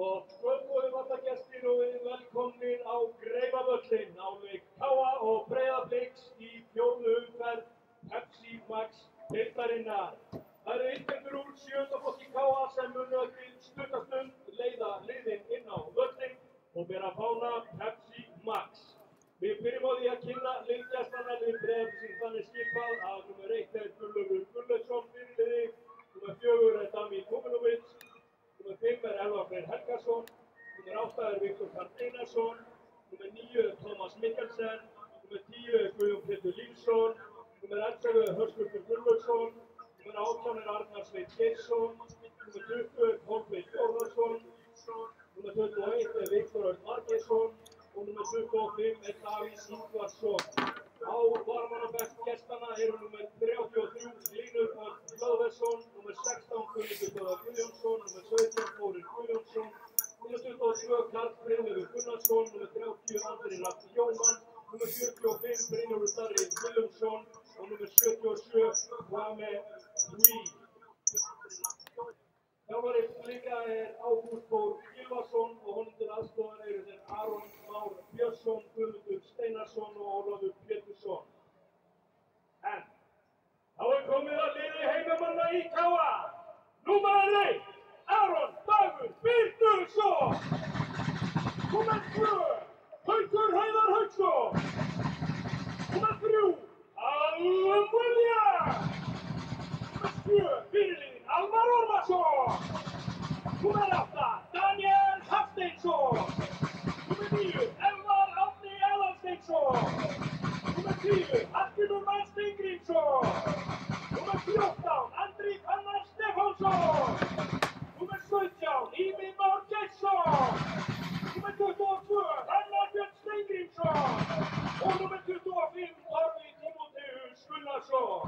Gott kvöld góðir vallargestir og verið velkomnir á Greifavöllinn á leik KA og Breiðabliks í 4. umferð Pepsi Max deildarinnar. Það eru innbyrður úr 7. flokki KA sem munu eftir stutta stund leiða liðin inn á völlinn og bera fána Pepsi Max. Við byrjum á því að kynna liðgestana lið Breiðabliksins þannig skipað að nr. 1 er Gunnlaugur Gunnlaugsson fyrirliði, nr. 4 er Damir Kuminovic, nr. 5 er Elvar Freyr Helgason, nr. 8 er Viktor Karl Einarsson, nr. 9 er Thomas Mikkelsen, nr. 10 er Guðjón Pétur Lífsson, nr. 11 er Höskuldur Gunnlaugsson, nr. 18 er Arnar Sveinn Geirsson, nr. 20 er Kolbeinn Þórðarson, nr. 21 er Viktor Örn Margeirsson og nr. 25 er Davíð Ingvarsson. Á varmannabekk gestanna eru nr. 33 Hlynur Örn Hlöðversson, nr. 16 Guðmundur Böðvar Guðjónsson, nr. 17 Þórir Guðjónsson, nr. 22 Karl Brynleifur Gunnarsson, nr. 30 Andri Rafn Jóhann, nr. 45 Brynjólfur Darri Willumsson og nr. 77 Kwame Hui. Þjálfari líka er Ágúst Þór Gylfason og honum til aðstoðar eru þeir Aron Már Björnsson, Guðmundur Steinarsson og Ólafur Pétursson. En þá er komið að liði heimamanna í KA. Númer 1, Aron Dagur Birnusson. Númer 2, Haukur Heiðar Hauksson. Númer 3, Allan Williams. Númer 7, fyrirliðinn Almar Ormarsson. Númer 8, Daniel Hafsteinsson. Númer 9, Elvar Árni Aðalsteinsson. Númer 10, Hallgrímur Már Steingrímsson. Númer 14, Andri Fannar Stefánsson. Númer 17, Ími Már Geirsson. Númer 22, Hrannar Björn Steingrímsson. Og númer 25, Torfi Tímóteus Gunnarsson.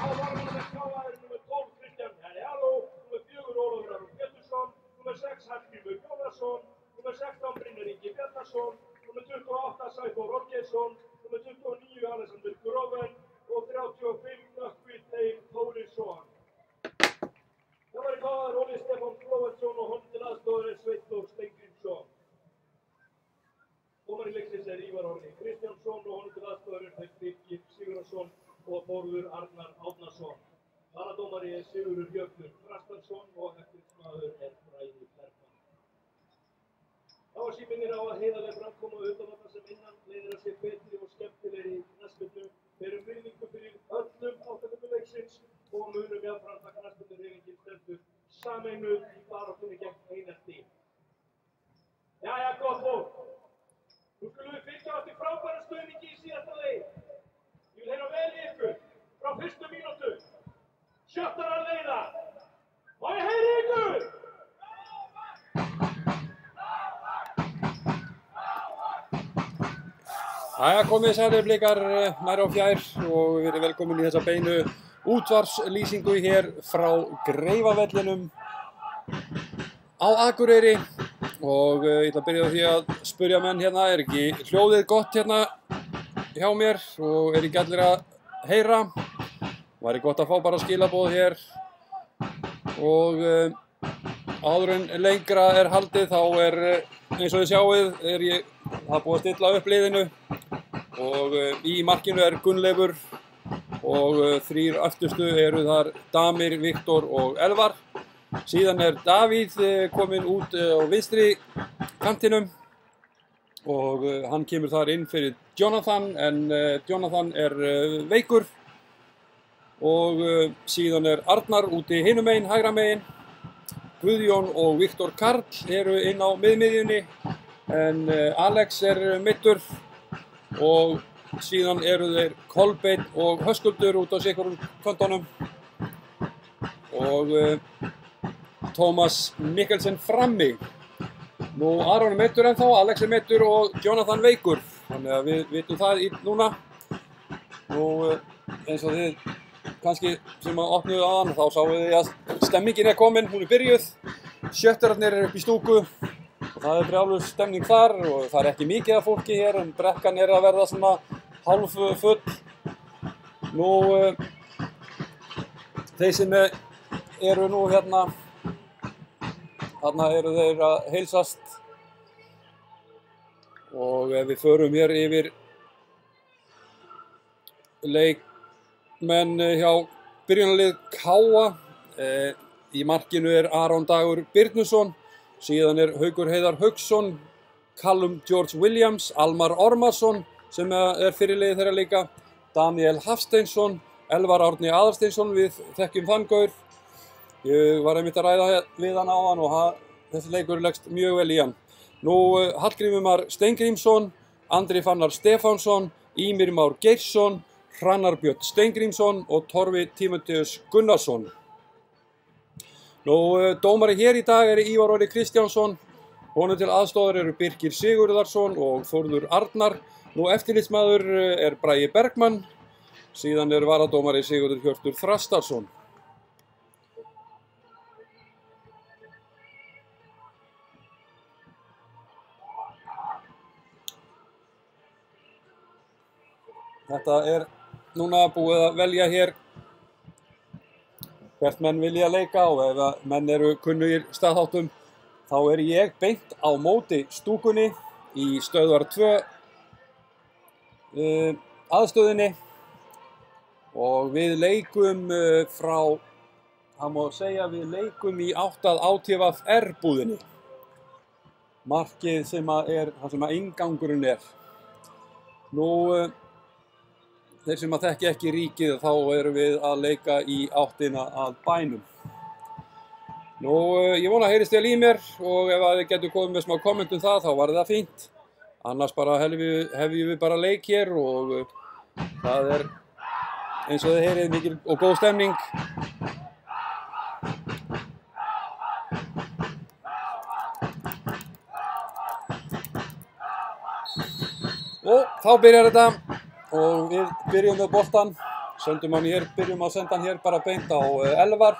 Á varmannabekk KA eru númer 12, Kristján Heljaló, númer 4, Ólafur Aron Pétursson, númer 6, Hallgrímur Jónasson, númer 16, Brynjar Ingi Bjarnason, númer 28, Sæþór Olgeirsson, númer 29, Alexander Groven og 35, Nökkvi Þeyr Þórisson. Þjálfari KA er Óli Stefán Flóventsson og honum til aðstoðar er Sveinn Þór Steingrímsson. Dómari leiksins er Ívar Orri Kristjánsson og honum til aðstoðar er þeir Birgir Sigurðarson og Þórður Arnar Árnason. Varadómari er Sigurður Jökull Þrastarsson og eftirmaður er Bragi Bergmann. Þá sýnir á að heiðarleg framkoma utanvallar sem innan leiðir að sé betri og skemmtilegri knattspyrnu. Berum virðingu fyrir öllum átakendum leiksins og munum jafnframt að knattspyrnuhreyfingin stendur sameinuð í baráttunni gegn einelti. Jæja, komið sælir blikar nær og fjær og verið velkomin í þessa beinu útvarpslýsingu hér frá Greifavellinum á Akureyri og ég ætla að byrja á því að spyrja menn hérna, er ekki hljóðið gott hérna hjá mér og er ekki allir að heyra? Væri gott að fá bara skilaboð hér og áður en lengra er haldið þá er eins og þið sjáið það búið að stilla upp liðinu og í markinu er Gunnleifur og þrír afturstu eru þar Damir, Viktor og Elvar. Síðan er Davíð kominn út á vinstri kantinum og hann kemur þar inn fyrir Jonathan en Jonathan er veikur og síðan er Arnar úti hinum megin, hægra megin. Guðjón og Viktor Karl eru inn á miðmiðjunni en Alex er meiddur og síðan eru þeir Kolbeinn og Höskuldur út á sikkurum kontónum og Tómas Mikkelsen frammi. Nú Aron er meiddur ennþá, Alex er meiddur og Jonathan veikur, þannig að við vitum það núna. Nú eins og þið kannski sem að opnuðu aðan þá sáum við að stemmingin er komin, hún er byrjuð, sjötturarnir eru upp í stúku og það er brjáluð stemning þar og það er ekki mikið af fólki hér en brekkan er að verða svona hálf full. Nú þeir sem eru nú hérna eru þeir að heilsast og ef við förum hér yfir leikmenn hjá byrjunarlið KA í markinu er Aron Dagur Birnusson, síðan er Haukur Heiðar Hauksson, Callum George Williams, Almar Ormarsson sem er fyrirliði þeirra líka, Daniel Hafsteinsson, Elvar Árni Aðarsteinsson, við þekkjum þann gaur. Ég var einmitt að ræða við hann áðan og þessi leikur leggst mjög vel í hann. Nú Hallgrímur Már Steingrímsson, Andri Fannar Stefánsson, Ímir Már Geirsson, Hrannar Björn Steingrímsson og Torfi Tímoteus Gunnarsson. Nú dómari hér í dag er Ívar Orri Kristjánsson, honum til aðstoðar eru Birkir Sigurðarsson og Þórður Arnar. Nú eftirlitsmaður er Bragi Bergmann, síðan er varadómari Sigurður Hjörtur Þrastarsson. Þetta er núna búið að velja hér hvert menn vilja leika og ef menn eru kunnugir staðháttum þá er ég beint á móti stúkunni í stöðvar 2 aðstöðinni og við leikum það má segja við leikum í átt að ÁTVR búðinni. Markið sem er það sem inngangurinn er. Nú þeir sem að þekki ekki ríkið þá erum við að leika í áttina að bænum. Nú ég vona að heyrist vel í mér og ef að þið getur komið með smá kommentum það þá var það fínt. Annars bara hefjum við bara leik hér og það er eins og þið heyrið mikil og góð stemning. Og þá byrjar þetta. Og við byrjum með boltan, byrjum að senda hann hér bara beint á Elvar.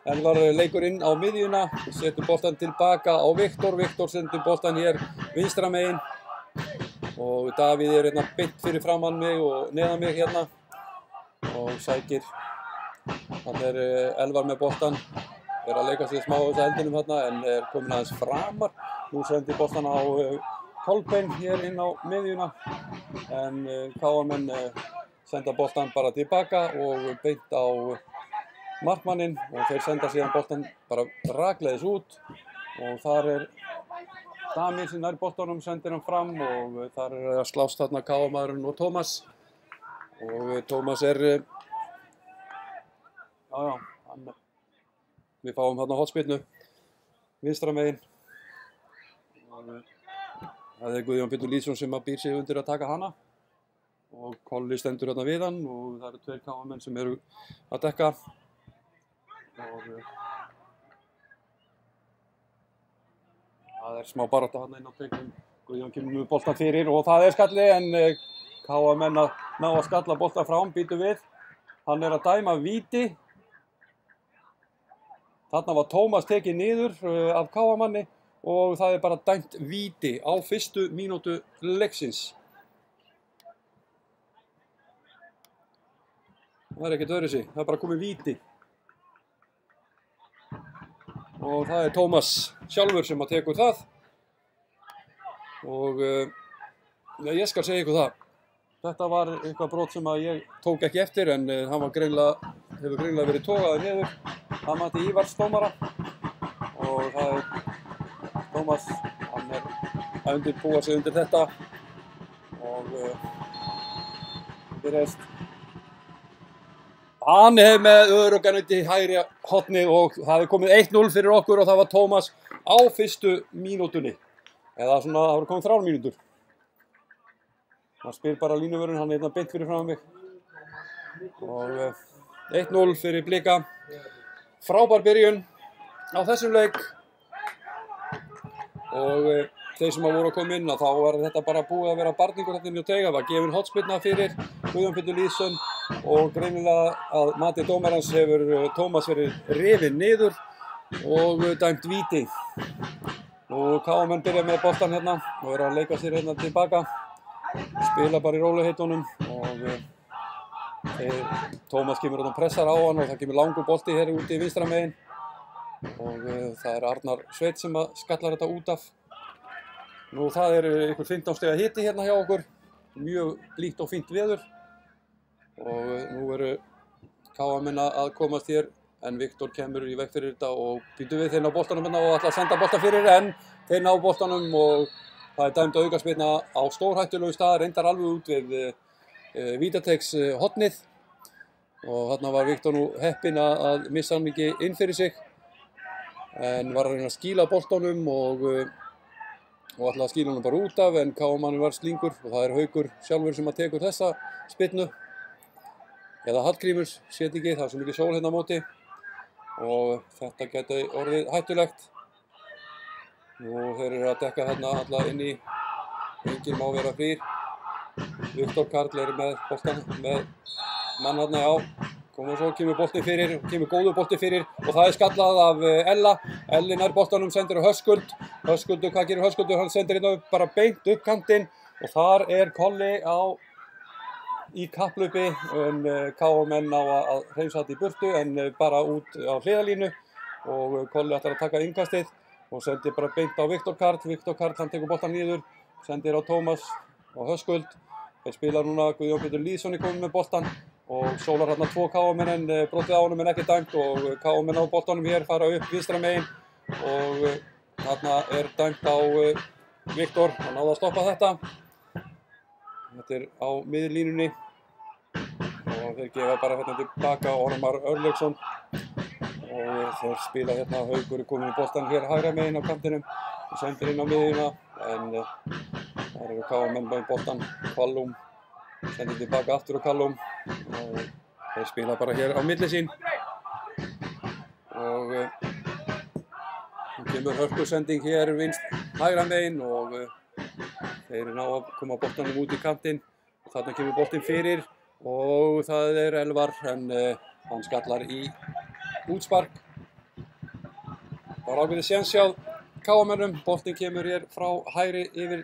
Elvar leikur inn á miðjuna, setur boltan tilbaka á Viktor. Viktor sendur boltan hér vinstra megin. Og Davíð er hérna beint fyrir framan mig og neðan mig hérna. Og sækir, hann er Elvar með boltan. Er að leika sig smá á þessu heldinum hérna en er komin aðeins framar. Nú sendir boltan á Kolbeinn hér inn á miðjuna en KA-menn senda boltan bara tilbaka og beint á markmanninn og þeir senda síðan boltan bara rakleiðis út og þar er Damir sem nær boltanum, sendir hann fram og þar er að slást þarna KA-maðurinn og Tómas og Tómas er við fáum þarna hornspyrnu vinstra megin og það er Guðjón Pétur Lýðsson sem býr sig undir að taka hana og Kolli stendur hérna við hann og það eru 2 KA-menn sem eru að dekka og það er smá barátta hérna inn á teiknum. Guðjón kemur með boltan fyrir og það er skalli en KM-menn að ná að skalla bolta frám, býtu við. Hann er að dæma víti. Þarna var Tómas tekið niður af KM-manni og það er bara dæmt víti á fyrstu mínútu leiksins. Það er ekkert öðruvísi, það er bara komið víti. Og það er Tómas sjálfur sem að tekur það. Og ég skal segja ykkur það. Þetta var eitthvað brot sem að ég tók ekki eftir en hann var hefur greinilega verið togaður niður. Það mati Ívars dómara. Og það er Tómas, hann er að undirbúa sig undir þetta. Og byrjast. Hann hefur með öruggan undir hægri hornið og það er komið 1-0 fyrir okkur og það var Tómas á fyrstu mínútunni. Eða svona, það voru komið 3 mínútur. Það spyr bara línuvörðun, hann er hérna beint fyrir fram mig. Og 1-0 fyrir Blika. Frábær byrjun á þessum leik. Og þeir sem voru að koma inn þá var þetta bara búið að vera barningur hérna inn í teiga. Það var gefin hotspyrna fyrir Guðjón Pétur Lýðsson og greinilega að mati dómarans hefur Tómas verið rifinn niður og dæmt víti. Og KM-menn byrja með boltan hérna og eru að leika sér hérna tilbaka. Spila bara í róluheitunum og Tómas kemur og pressar á hann og það kemur langur bolti hér úti í vinstra megin. Og það er Arnar Sveit sem að skallar þetta út af. Nú það er ykkur 15 stiga hiti hérna hjá okkur. Mjög blítt og fínt veður. Og nú eru KM-menn að komast hér. En Viktor kemur í veg fyrir þetta og býtu við þeir ná boltanum hérna og ætla að senda boltan fyrir en þeir ná boltanum og það er dæmt aukaspyrna á stórhættulegu stað, reyndar alveg út við vítateigs hornið og þarna var Viktor nú heppinn að missa hann ekki inn fyrir sig en var að reyna að skýla boltanum og ætla að skýla hann bara út af en KM-mann var slingur og það er Haukur sjálfur sem að tekur þessa spyrnu eða Hallgrímur, set ekki, það er svo mikið sól hérna á móti og þetta geti orðið hættulegt. Nú þeir eru að dekka þarna alla inn í, enginn má vera frýr. Viktor Karl er með boltan, með mann þarna á. Og svo kemur bolti fyrir, kemur góður bolti fyrir og það er skallað af Ella. Elli nær boltanum, sendir á Höskuld. Höskuldur, hvað gerir Höskuldur? Hann sendir hérna bara beint upp kantinn og þar er Kolli í kapplaupi en KM-menn á að hreinsa þetta í burtu en bara út á hliðarlínu og Kolli ætlar að taka innkastið og sendir bara beint á Viktor Karl. Viktor Karl hann tekur boltan niður, sendir á Tómas og Höskuld. Þeir spila núna, Guðjón Pétur Lýðsson er kominn með boltan og sólar hérna 2 KM-menn en brotið á honum en ekki dæmt og KM-menn á boltanum hér fara upp vinstra megin og þarna er dæmt á Viktor, hann náði að stoppa þetta. Þetta er á miðlínunni og þeir gefa bara hérna tilbaka Ormar Örlygsson og þeir spila hérna Haukur er kominn með boltan hér hægra megin á kantinum og sendir inn á miðjuna en þar eru KM-menn með boltan Kallum sendir tilbaka aftur á Kallum og þeir spila bara hér á milli sín og kemur hörkusending hér vinst hægra megin og þeir ná að koma boltanum út í kantinn og þarna kemur boltinn fyrir og það er Elvar en hann skallar í útspark. Það var ákveðið séns hjá KM-mennum, boltinn kemur hér frá hægri yfir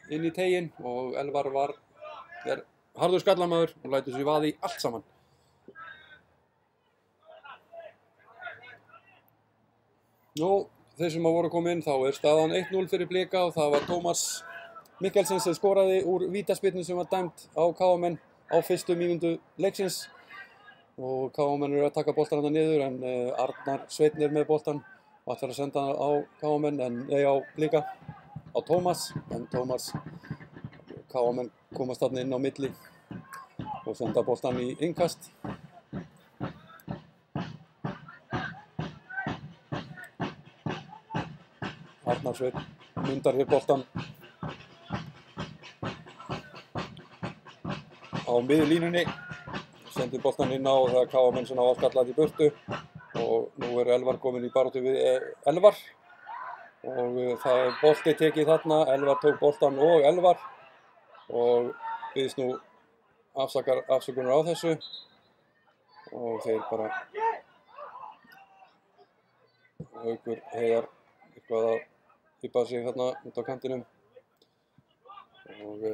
inn í teiginn og Elvar er harður skallamaður og lætur sér vaði í allt saman. Nú, þeir sem voru að koma inn þá er staðan 1-0 fyrir Blika og það var Tómas Mikkelsen sem skoraði úr vítaspyrnu sem var dæmt á KM-menn á fyrstu mínútu leiksins og KM-menn eru að taka boltan hérna niður en Arnar Sveinn er með boltan og ætlar að senda hann á KM-menn á Blika á Tómas en KM-menn komast þarna inn á milli og senda boltan í innkast. Arnar Sveinn mundar hér boltan á miðlínunni, sendir boltan inn á og það er KM-menn sem á að skalla þetta í burtu og nú er Elvar kominn í baráttu við Elvar og það er bolti tekið þarna, Elvar tók boltan og Elvar og biðst nú afsökunar á þessu og þeir bara Haukur Heiðar eitthvað að hýpa sig þarna út á kantinum og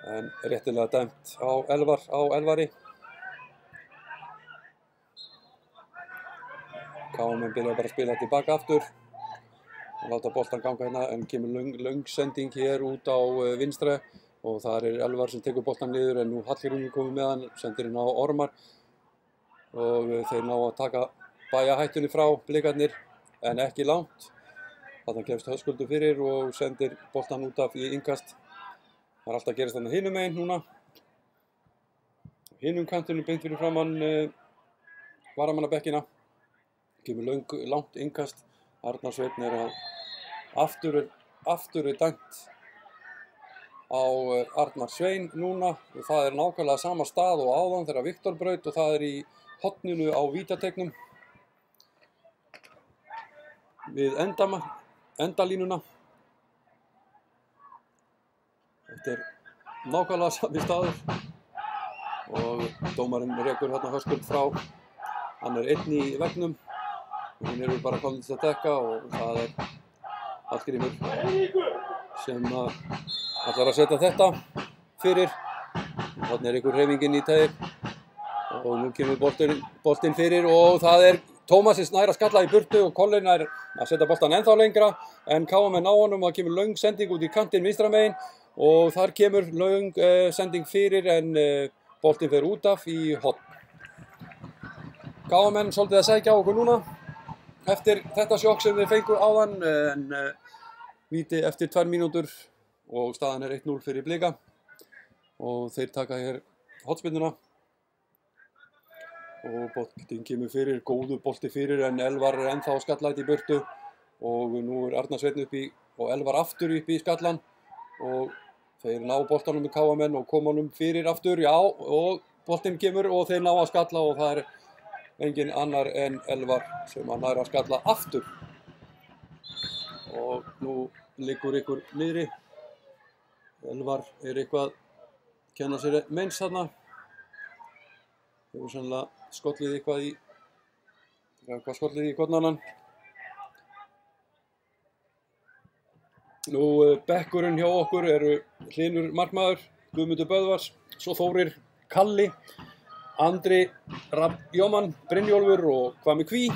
en réttilega dæmt á Elvari. KM byrja bara að spila tilbaka aftur og láta boltan ganga hérna en kemur löng sending hér út á vinstra og þar Elvar sem tekur boltan niður en nú Hallgrímur komið með hann, sendir inn á Ormar og þeir ná að taka bæjahættunni frá Blikarnir en ekki langt. Þarna gefst Höskuldur fyrir og sendir boltan út af í innkast. Það alltaf að gerast þarna hinum megin núna. Hinum kantinum beint fyrir framann varamannabekkina. Kemur langt innkast. Arnar Sveinn að aftur dæmt á Arnar Sveinn núna. Og það nákvæmlega sama stað og áðan þegar Viktor braut og það í horninu á vítategnum. Við endalínuna. Þetta nákvæmlega sami staður og dómarinn rekur hérna Höskuld frá. Hann einn í veggnum. Hún eru bara komin til að dekka og það Hallgrímur sem ætlar að setja þetta fyrir. Þarna einhver hreyfingin í teig og nú kemur boltinn fyrir og það Tómas nær að skalla í burtu og Collin nær að setja boltan ennþá lengra en KM ná honum og það kemur löng sending út í kantinn vinstra megin og þar kemur löng sending fyrir en boltinn fer út af í horn. KM svolítið að sækja á okkur núna eftir þetta sjokk sem við fengum áðan en víti eftir 2 mínútur og staðan 1-0 fyrir Blika og þeir taka hér hornspyrnuna. Og boltinn kemur fyrir, góður bolti fyrir en Elvar ennþá skallætt í burtu og nú Arnar Sveinn uppi og Elvar aftur uppi í skallan og þeir ná boltanum með KM og koma honum fyrir aftur, já og boltinn kemur og þeir ná að skalla og það engin annar en Elvar sem að nær að skalla aftur og nú liggur ykkur niðri. Elvar eitthvað kenna sér meins þarna. Hefur sannlega skollið eitthvað í kollnannan. Nú bekkurinn hjá okkur eru Hlynur markmaður, Guðmundur Böðvars, svo Þórir, Kalli, Andri, Jóman, Brynjólfur og Kvami Kví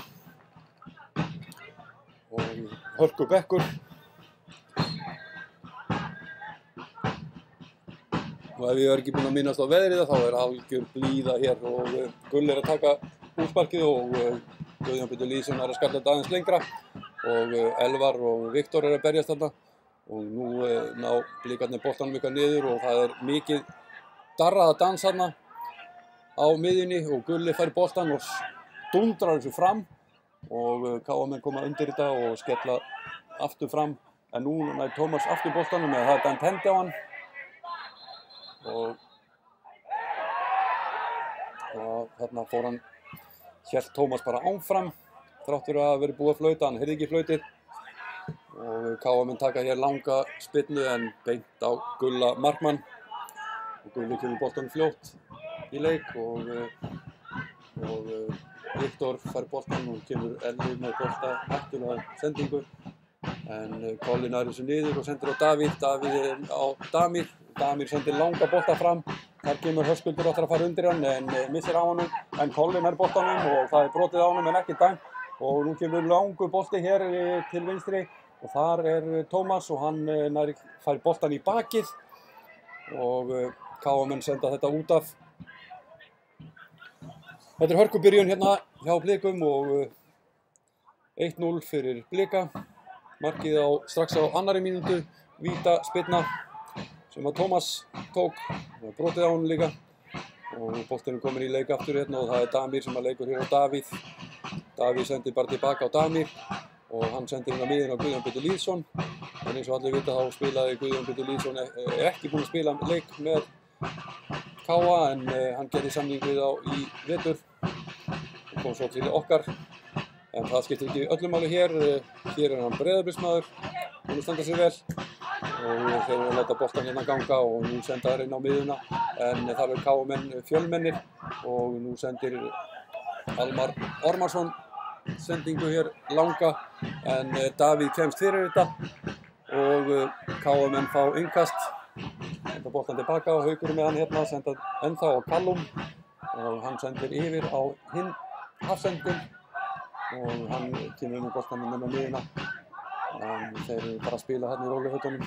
og Hörku bekkur. Og ef ég ekki búinn að minnast á veðrið þá algjör blíða hér og Gull að taka útsparkið og Guðjón Pétur Lýðsson að skalla þetta aðeins lengra og Elvar og Viktor að berjast þarna og nú ná Blikarnir boltanum eitthvað niður og það mikið darrað að dansa þarna á miðjunni og Gulli fær boltan og dundrar þessu fram og KM koma undir þetta og skella aftur fram en nú nær Tómas aftur boltanum eða það dæmt hendi á hann. Og þarna hélt Tómas bara áfram þrátt fyrir að vera búið að flauta, hann heyrði ekki flautið og KM taka hér langa spyrnu en beint á Gulla markmann og Gulli kemur boltanum fljótt í leik og Viktor fær boltan og kemur Elvi með bolta hættulega sendingu en Collin nær þessu niður og sendir á Davíð á Damir sendir langa bolta fram, þar kemur Höskuldur að fara undir hann en missir á honum en Collin boltanum og það brotið á honum en ekki dæmt og nú kemur langur bolti hér til vinstri og þar Tómas og hann fær boltan í bakið og KM senda þetta út af. Þetta hörkubyrjun hérna hjá Blikum og 1-0 fyrir Blika. Markið strax á annarri mínútu, víta spyrna sem að Tómas tók, brotið á honum líka og boltinn komin í leik aftur hérna og það Damir sem að leikur hér á Davíð. Davíð sendir bara tilbaka á Damir og hann sendir inn á miðjuna á Guðjón Pétur Lýðsson en eins og allir vita þá spilaði Guðjón Pétur Lýðsson ekki búinn að spila leik með KA en hann gerði samning við á í vetur og kom svo til okkar en það skiptir ekki öllu máli hér hann Breiðabliksmaður, búinn að standa sig vel og þeir eru að láta boltan hérna ganga og nú senda þær inn á miðjuna en þar eru KM-menn fjölmennir og nú sendir Almar Ormarsson sendingu hér langa en Davíð kemst fyrir þetta og KM-menn fá innkast, senda boltan tilbaka og Haukur með hann hérna, senda ennþá á Callum og hann sendir yfir á hinn hafsendin og hann kemur með boltan inn á miðjuna. En þeir eru bara að spila hérna í rólegheitunum.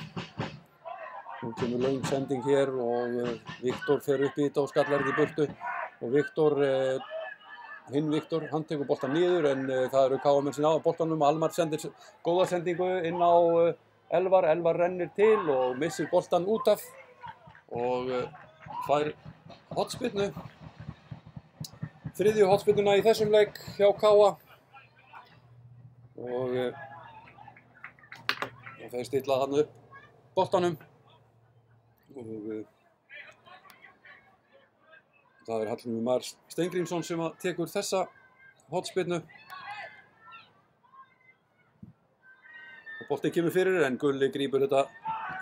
Nú kemur löng sending hér og Viktor fer upp í þetta og skallar þetta í burtu og Viktor, hinn Viktor, hann tekur boltan niður en það eru KM-menn sem á boltanum. Almar sendir góða sendingu inn á Elvar rennir til og missir boltan út af og fær hornspyrnu. Þriðju hornspyrnuna í þessum leik hjá KA og þeir stilla hann upp boltanum og það er Hallgrímur Mar Steingrímsson sem tekur þessa hornspyrnu og boltinn kemur fyrir en Gulli grípur þetta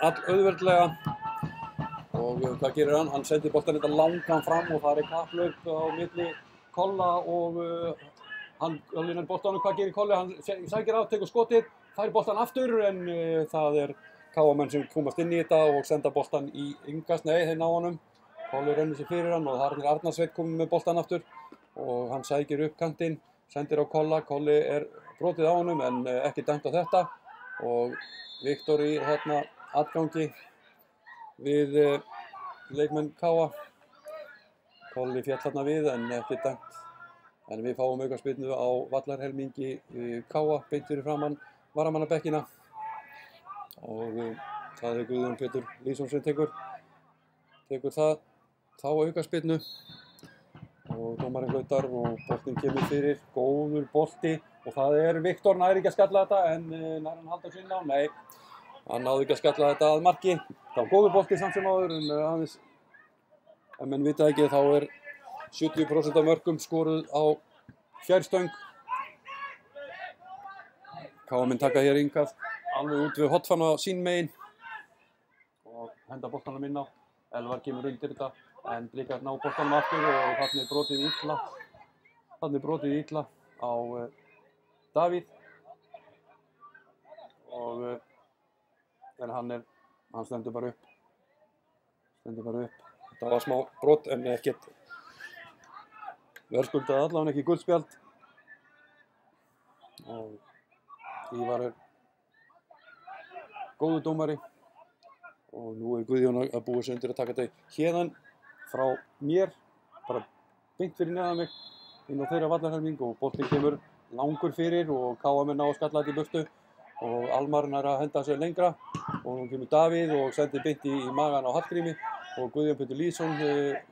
allauðveldlega og hvað gerir hann? Hann sendir boltan þetta langan fram og það er kapplaup á milli Kolla og hann er boltanum. Hvað gerir Kolli? Hann sækir á, tekur skotið, fær boltan aftur en það er KM-menn sem komast inn í þetta og senda boltan í innkast. Nei, þeir ná honum. Kolli rennir sig fyrir hann og þar er Arnar Sveinn komið með boltan aftur og hann sækir upp kantinn, sendir á Kolla. Kolli er brotið á honum en ekki dæmt á þetta og Viktor í hérna atgangi við leikmenn KA. Kolli féll þarna við en ekki dæmt. En við fáum aukaspyrnu á vallarhelmingi KA beint fyrir framan varamannabekkina og það er Guðjón Pétur Lýðsson sem tekur þá aukaspyrnu og dómarinn flautar og boltinn kemur fyrir, góður bolti og það er Viktor, nær ekki að skalla þetta en nær hann halda sig inn á? Nei, hann náði ekki að skalla þetta að marki. Það var góður bolti samt sem áður en aðeins, ef menn vita ekki þá er 70% af mörkum skoruð á fjárstöng. KM-menn taka hér innkast alveg út við hotfanna sín megin og henda boltanum inn á. Elvar kemur undir þetta en Blikar ná boltanum aftur og þarna er brotið illa á Davíð og en hann stendur bara upp. Það var smá brot en ekkert verðskuldað allavega ekki guldspjald og Ívar er góður dómari og nú er Guðjón að búa sig undir að taka þetta héðan frá mér, bara beint fyrir neðan mig inn á þeirra vallarhelming og boltinn kemur langur fyrir og KM-menn ná að skalla þetta í burtu og Almar nær að henda sér lengra og nú kemur Davíð og sendir beint í magan á Hallgrími og Guðjón Pétur Lýðsson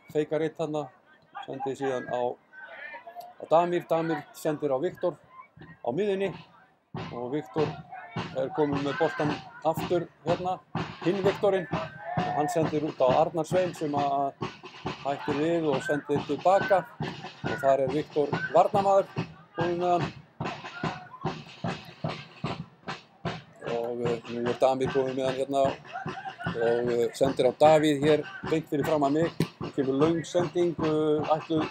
feikar eitt þarna, sendir síðan á Damir sendir á Viktor á miðjunni og Viktor er komin með boltan aftur hérna, hinn Viktorinn og hann sendir út á Arnar Sveinn sem að hættir við og sendir tilbaka og þar er Viktor varnarmaður komin með hann og nú er Damir komin með hann hérna og sendir á Davíð hér beint fyrir fram að mig. Það kemur löng sending ætluð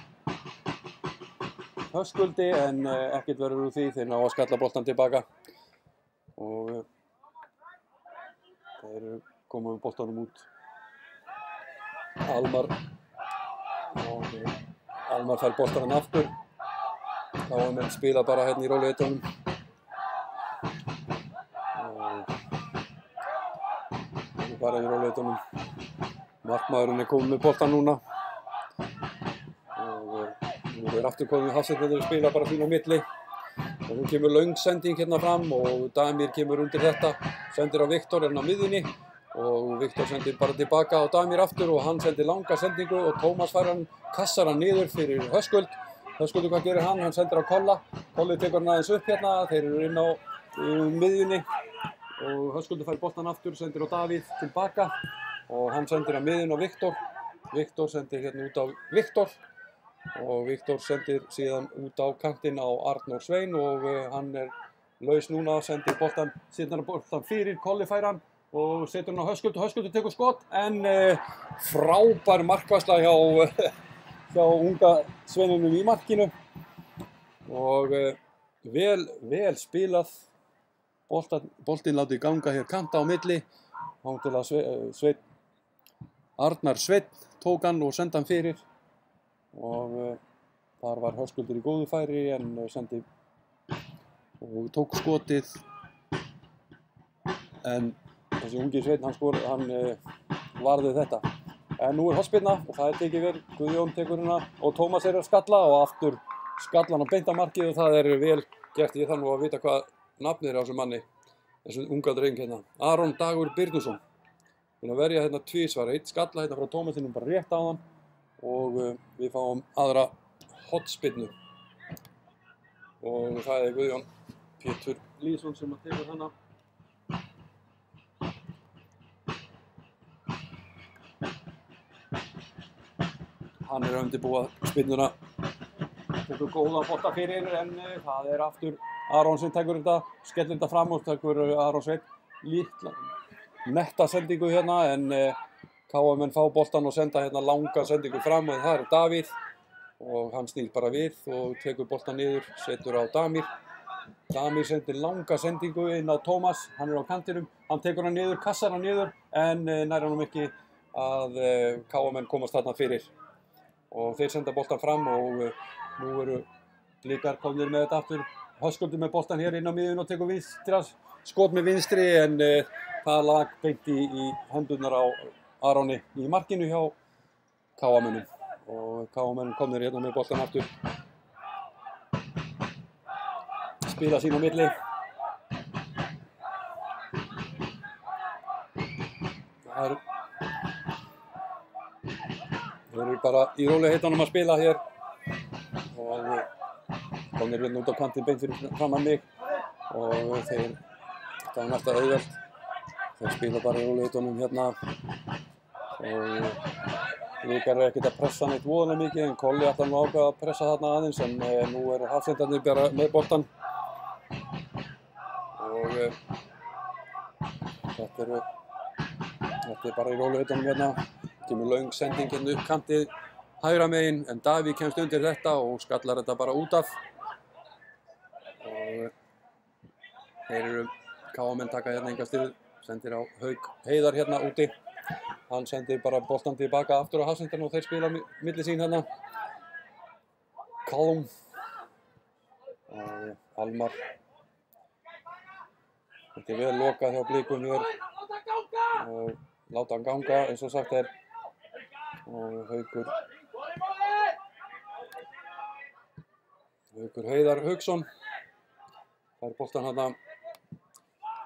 Höskuldi en ekkert verður úr því, þeir ná að skalla boltan tilbaka og þeir koma með boltanum út. Almar fær boltanum aftur. KM-menn spila bara hérna í rólegheitunum. Bara í rólegheitunum. Markmaðurinn er kominn með boltan núna. Nú er aftur komið hafsendinir að spila bara fín á milli. Og nú kemur löng sending hérna fram og Damir kemur undir þetta. Sendir á Viktor hérna á miðjunni. Og Viktor sendir bara tilbaka á Damir aftur og hann sendir langa sendingu og Tómas fær hann, kassar hann niður fyrir Höskuld. Höskuldur, hvað gerir hann? Hann sendir á Kolla. Kolli tekur hann aðeins upp hérna. Þeir eru inn á miðjunni. Og Höskuldur fær boltan aftur, sendir á Davíð tilbaka. Og hann sendir á miðjunni á Viktor. Viktor sendir hérna út á Viktor. Og Viktor sendir síðan út á kantinn á Arnar Sveinn og hann er laus núna, sendir boltan fyrir, Kolli fær hann og setur hann á Höskuld og Höskuldur tekur skot en frábær markvarsla hjá unga sveininum í markinu og vel spilað. Boltinn látið ganga hér kanta á milli þá til að Arnar Sveinn tók hann og sendi hann fyrir og þar var Höskuldur í góðu færi en sendi og tók skotið en þessi ungi Sveinn hann varði þetta en nú hornspyrna og það tekið vel, Guðjón tekur hérna og Tómas að skalla og aftur skallan á beint á markið og það vel gert. Ég þarf nú að vita hvað nafnið á þessum manni, þessum unga dreng hérna. Aron Dagur Birnusson búinn að verja hérna tvísvar, eitt skalla hérna frá Tómasinum bara rétt á hann og við fáum aðra hornspyrnu og það Guðjón Pétur Lýðsson sem að tekur hana. Hann að undirbúa spyrnuna, tekur góða bolta fyrir en það aftur Aron sem tekur þetta, skellir þetta fram og tekur Aron Sveinn litla netta sendingu hérna en KM fá boltan og senda hérna langa sendingu fram og það Davíð og hann snýr bara við og tekur boltan niður, setur á Damir. Damir sendir langa sendingu inn á Tómas, hann á kantinum, hann tekur hann niður, kassar hann niður en nær hann ekki að KM komast þarna fyrir. Og þeir senda boltan fram og nú eru Blikar komnir með þetta aftur. Höskuldur með boltan hér inn á miðjun og tekur skot með vinstri en það lag beint í hendurnar á Aroni í markinu hjá KM-unum og KM komnir hérna með boltan aftur. Spila sín á milli. Þeir eru bara í rólegheitunum að spila hér og komnir hérna út á kantinn beint fyrir framan mig og þetta næsta auðvelt. Þeir spila bara í rólegheitunum hérna og Blikar ekkert að pressa neitt voðalega mikið en Kolli ætlar nú ákveða að pressa þarna aðeins en nú hafsendarnir bara með boltan og þetta bara í rólegheitunum hérna. Kemur löng sending hérna upp kantið hægra megin en Davíð kemst undir þetta og skallar þetta bara út af og þeir KM taka hérna enga stið, sendir á Hauk Heiðar hérna úti. Hann sendir bara boltan tilbaka aftur á hafsendarinn og þeir spila milli sín hérna. Callum og Almar. Þetta vel lokað hjá Blikum hér og láta hann ganga eins og sagt og Haukur Heiðar Hauksson fær boltan hérna.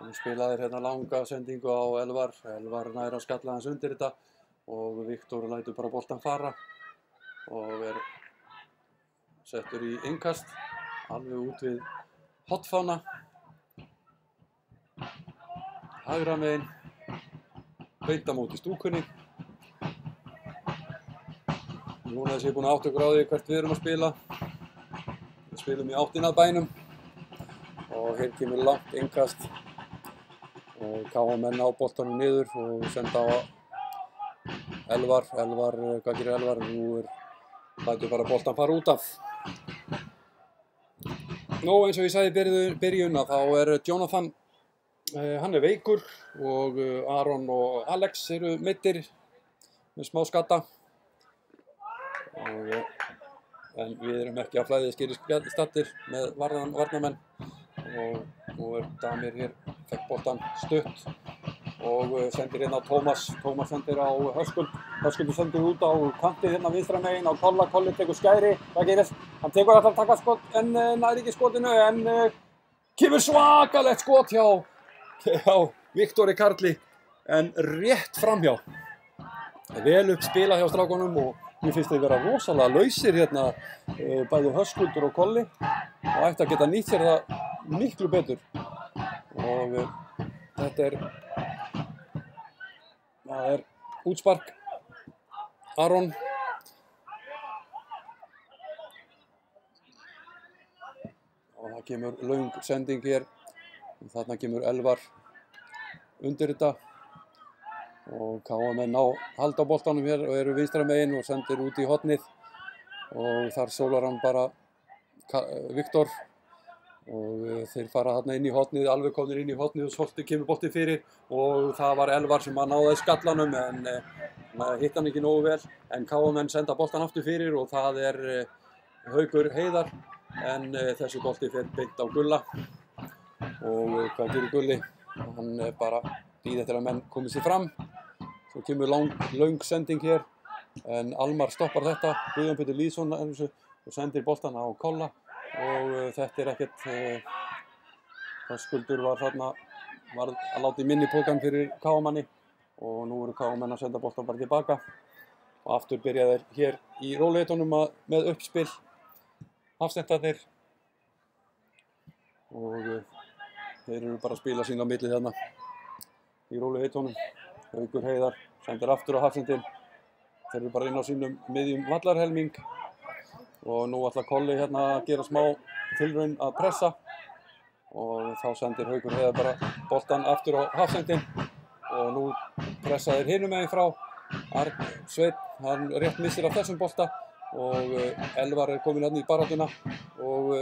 Hann spilaði hérna langa sendingu á Elvar nær að skalla hans undir þetta og Viktor lætur bara boltan fara og settur í innkast alveg út við hotfána hægra megin beint á móti stúkunni. Núna þessi búin að átta okkur á því hvert við erum að spila. Við spilum í áttina að bænum og hér kemur langt innkast og KM á boltanum niður og senda á Elvar, hvað gerir Elvar? Nú lætur bara boltan fara út af. Nú eins og ég sagði í byrjun þá Jonathan, hann veikur og Aron og Alex eru meiddir með smá skadda en við erum ekki á flæðiskeri stattir með varnarmenn og nú Damir hér, fekk boltan stutt og sendir hérna á Tómas sendir á Höskuldur sendir út á kantið hérna vinstra megin á Kolli tekur skæri, hvað gerist? Hann tekur alltaf taka skot en nær ekki skotinu en kemur svakalegt skot hjá Viktori Karli en rétt framhjá. Vel upp spila hjá strákunum og mér finnst þeir vera rosalega lausir hérna bæði Höskuldur og Kolli og ætti að geta nýtt sér það miklu betur og þetta það útspark Aron og það kemur löng sending hér og þarna kemur Elvar undir þetta og KM ná halda á boltanum hér og eru vinstra megin og sendir út í hornið og þar sólar hann bara Viktor og þeir fara þarna inn í hornið, alveg komnir inn í hornið og svolítið kemur boltið fyrir og það var Elvar sem að náði skallanum en hitt hann ekki nógu vel en KM senda boltan aftur fyrir og það Haukur Heiðar en þessi bolti fer beint á Gulla og hvað gerir Gulli? Hann bara bíður eftir að menn komi sér fram. Svo kemur löng sending hér en Almar stoppar þetta, Guðjón Pétur Lýðsson og sendir boltan á Kolla og þetta ekkert, Höskuldur var þarna, var að láta í minni pokan fyrir KM-manni og nú eru KM-menn að senda boltan bara tilbaka og aftur byrja þeir hér í róleitunum með uppspil, hafsendarnir og þeir eru bara að spila sín á milli þarna í róleitunum. Haukur Heiðar sendir aftur á hafsendin, þeir eru bara inn á sínum miðjum vallarhelming og nú ætla Kolli hérna að gera smá tilraun að pressa og þá sendir Haukur Heiðar bara boltan aftur á hafsendin og nú pressa þeir hinum megin frá. Sveinn, hann rétt missir af þessum bolta og Elvar komin hérna í baráttuna og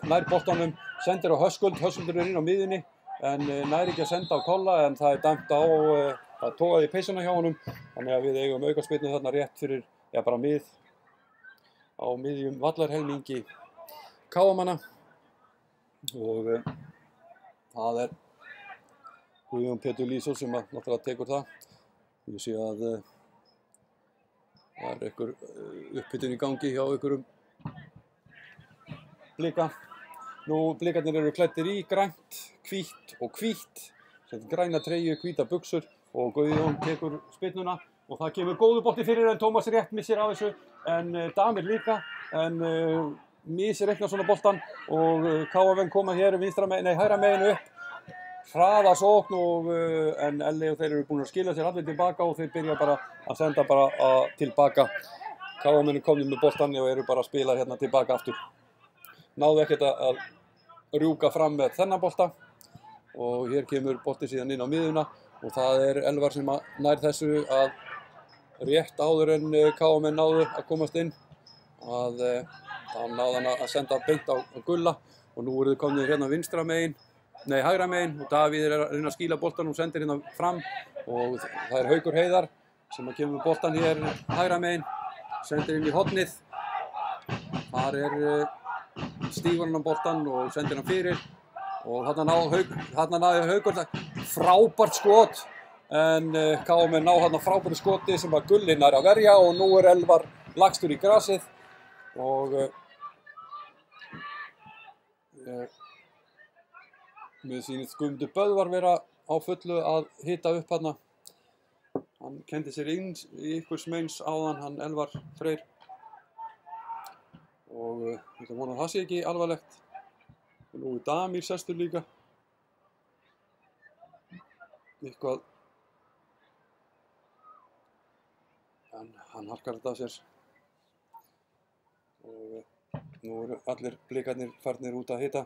nær boltanum, sendir á Höskuld, Höskuldur inn á miðjunni en nær ekki að senda á Kolla en það dæmt á, það togaði í peysuna hjá honum þannig að við eigum aukaspyrnu þarna rétt fyrir, bara á miðjum vallarhelmingi KM-manna og það Guðjón Pétur Lýðsson sem náttúrulega tekur það. Ég sé að það einhver upphitun í gangi hjá einhverjum Blika. Nú Blikarnir eru klæddir í grænt, hvítt og hvítt, græna treyju, hvíta buxur og Guðjón tekur spyrnuna og það kemur góður bolti fyrir en Tómas rétt missir af þessu en Damir líka en missir eitthvað svona boltan og KM koma hér hægra megin upp, hraða sókn og en Elli og þeir eru búin að skila sér allir tilbaka og þeir byrja bara að senda bara tilbaka. KM komnir með boltan og eru bara að spila hérna tilbaka aftur. Náðu ekkert að rjúka fram með þennan bolta og hér kemur bolti síðan inn á miðjuna og það Elvar sem nær þessu að rétt áður en KM náðu að komast inn að þá náðu hann að senda beint á Gulla og nú eru þau komnir hérna hægra megin og Davíð að reyna að skýla boltan og sendir hérna fram og það Haukur Heiðar sem kemur með boltan hér hægra megin, sendir inn í hornið. Þar stígur hann á boltan og sendir hann fyrir og þarna náði Haukur frábært skot en KM ná þarna frábært skoti sem að Gulli nær að verja og nú Elvar lagstur í grasið og mér sýnist Guðmundur Böðvar vera á fullu að hita upp þarna. Hann kenndi sér inn í einhvers meins áðan, hann Elvar Freyr. Og ég vona að það sé ekki alvarlegt. Nú Damir sestur líka. Eitthvað. En hann harkar þetta af sér. Og nú eru allir Blikarnir farnir út að hita.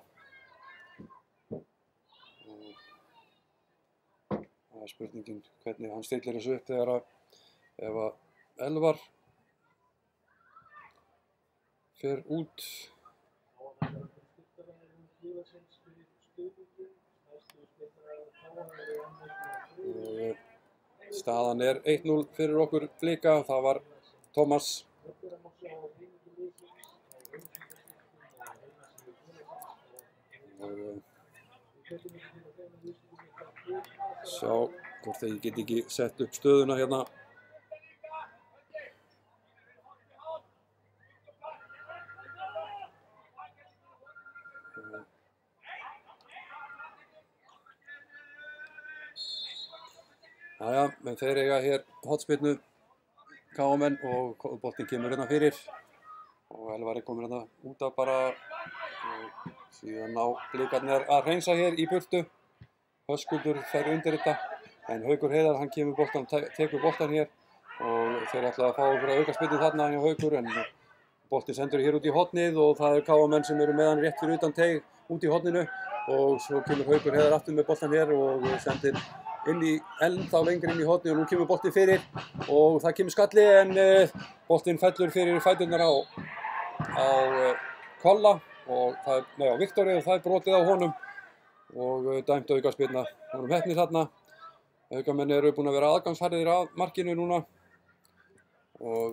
Það spurningin hvernig hann stillir þessu upp þegar ef að Elvar fer út. Staðan 1-0 fyrir okkur Blika, það var Tómas. Sjá hvort ég get ekki sett upp stöðuna hérna. Jæja, menn þeir eiga hér hotspyrnu KM og boltinn kemur hérna fyrir og Elvar komur hérna út af bara og síðan ná Blikarnir að hreinsa hér í burtu. Höskuldur fer undir þetta en Haukur Heiðar hann kemur boltan, tekur boltan hér og þeir ætla að fá okkur að aukaspyrnu þarna hjá Haukur en boltinn sendur hér út í hornið og það KM sem eru með hann rétt fyrir utan teig út í horninu og svo kemur Haukur Heiðar aftur með boltan hér og sendir inn í ennþá lengri inn í hornið og nú kemur boltinn fyrir og það kemur skalli en boltinn fellur fyrir fæturnar á Kolla og það er, á Viktori og það er brotið á honum og dæmt aukaspyrna. Honum heppnir þarna. Aukamenn eru búin að vera aðgangsharðir að markinu núna og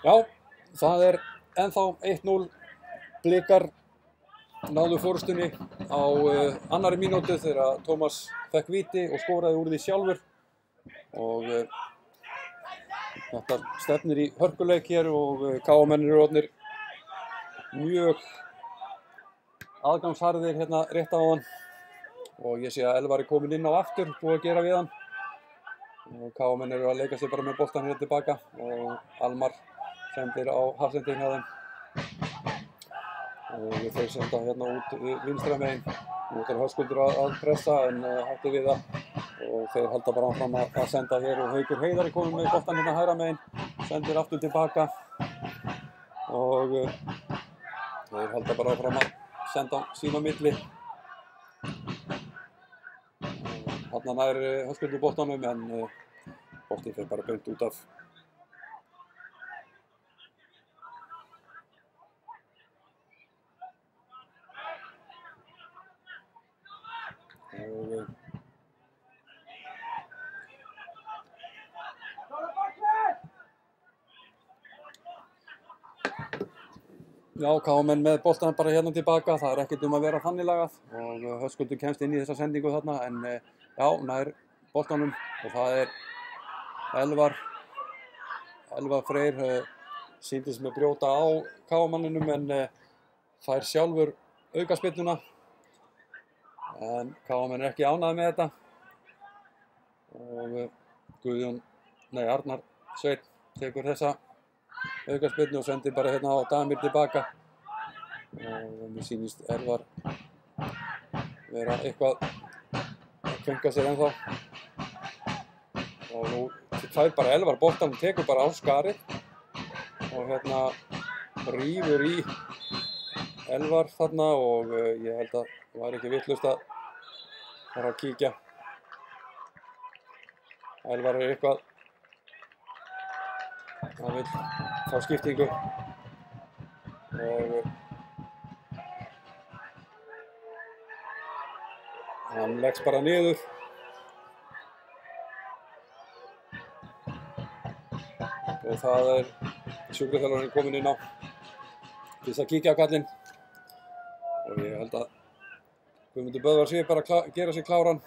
já, það er ennþá 1-0. Blikar náðu forystunni á annarri mínútu þegar Tómas fekk víti og skoraði úr því sjálfur og þetta stefnir í hörkuleik hér og KA-menn eru orðnir mjög aðgangsharðir hérna rétt áðan og ég sé að Elvar er kominn inn á aftur, búið að gera við hann og KA-menn eru að leika sig bara með boltan hérna tilbaka og Almar sendir á hafsendin hjá þeim og þeir senda hérna út vinstra megin. Nú er Höskuldur að pressa en hætti við það og þeir halda bara áfram að senda hér og Haukur Heiðar er kominn með boltan hérna hægra megin, sendir aftur tilbaka og þeir halda bara áfram að senda sín á milli. Þarna nær Höskuldur boltanum en boltinn fer bara beint út af. Já, KA-menn með boltan bara hérna tilbaka, það er ekkert að vera þannig lagað og Höskuldur kemst inn í þessa sendingu þarna en já, nær boltanum og það er Elvar Freyr sýndist með brjóta á KA-manninum en fær sjálfur aukaspyrnuna en KA-menn er ekki ánægðir með þetta og Arnar Sveinn tekur þessa aukaspyrnu og sendir bara hérna á Damir tilbaka og mér sýnist Elvar vera eitthvað að kvönka sér ennþá og nú fær bara Elvar boltann og tekur bara á skarið og hérna rífur í Elvar þarna og ég held að það var ekki vitlaust að fara að kíkja. Elvar er eitthvað hann vill fá skiptingu og hann leggst bara niður og það er sjúkraþjálfarinn kominn inn á til þess að kíkja á kallinn og ég held að Guðmundur Böðvar sé bara að gera sig kláran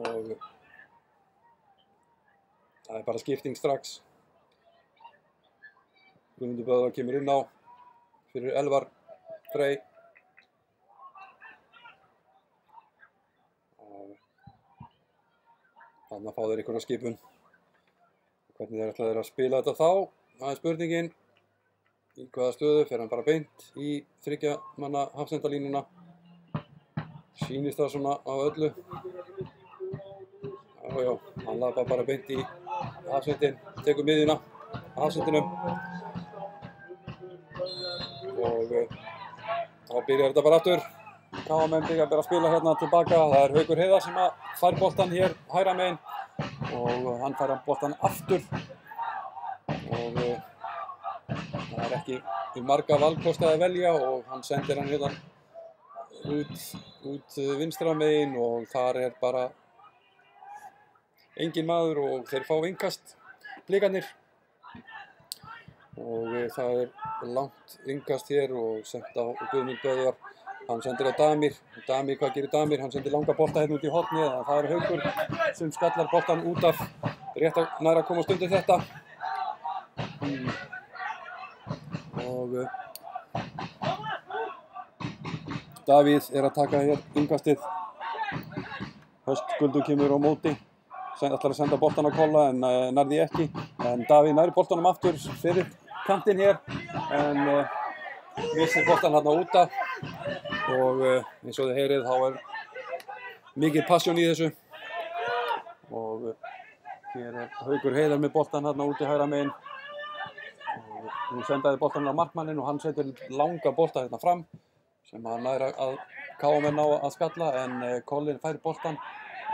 og það er bara skipting strax. Guðmundur Böðvar kemur inn á fyrir Elvar Frey. Þannig að fá þeir einhverja skipun. Hvernig þeir ætla að spila þetta þá? Það er spurningin. Í hvaða stöðu fer hann bara beint í 3 manna hafsendalínuna. Sýnist það svona á öllu. Já, hann laða bara beint í hafsendin, tekur miðjuna á hafsendinum og þá byrjar þetta bara aftur. KA-menn byrja bara að spila hérna tilbaka. Það er Haukur Heiðar sem að fær boltan hér hægra megin og hann fær boltan aftur og það er ekki marga valkosti að velja og hann sendir hann hérna út vinstra megin og þar er bara engin maður og þeir fá innkast Blikarnir og það er langt innkast hér og sent á Guðmund Böðvar. Hann sendir á Damir. Damir, hvað gerir Damir? Hann sendir langa bolta hérna út í hornið. Það er Haukur sem skallar boltan út af rétt að næra að komast undir þetta. Og Davíð er að taka hér innkastið. Höskuldur kemur á móti. Ætlar að senda boltan á Kolla en nærði ekki. En Davíð næri boltanum aftur fyrir kantinn hér en missir boltan hérna út af. og eins og þið heyrið þá mikið passion í þessu og hér Haukur Heiðar með boltan hérna úti hægra megin og nú sendaði boltan á markmanninn og hann setur langa bolta hérna fram sem hann nær að KM ná að skalla en Collin fær boltan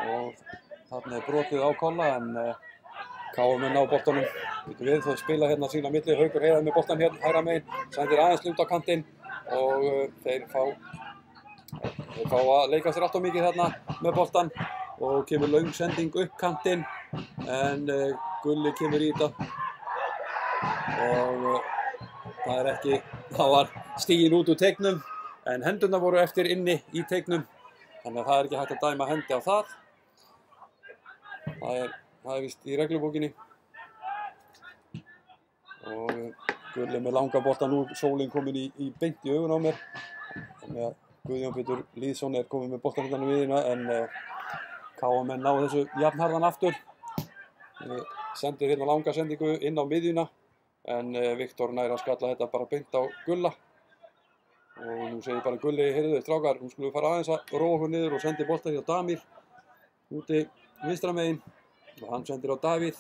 og þarna brotið á Kolla en KM ná boltanum við þó spila hérna sína milli Haukur Heiðar með boltan hérna hægra megin sendir aðeins lund á kantinn og þeir fá að leika sér allt of mikið þarna með boltan og kemur löng sending upp kantinn en Gulli kemur í þetta og það var stiginn út úr teignum en hendurnar voru eftir inni í teignum þannig að það ekki hægt að dæma hendi á það. Það er víst í reglubókinni og Gulli með langa boltan nú sólin komin í beint í augun á mér þannig að Guðjón Pétur Lýðsson komin með boltan hérna við hérna en KM ná þessu jafnharðan aftur. Sendir hérna langa sendingu inn á miðjuna en Viktor nær að skalla þetta bara beint á Gulla og nú segir bara Gulli, heyrðu strákar, nú skulum við fara aðeins að róa okkur niður og sendi boltan hjá Damir úti vinstra megin og hann sendir á Davíð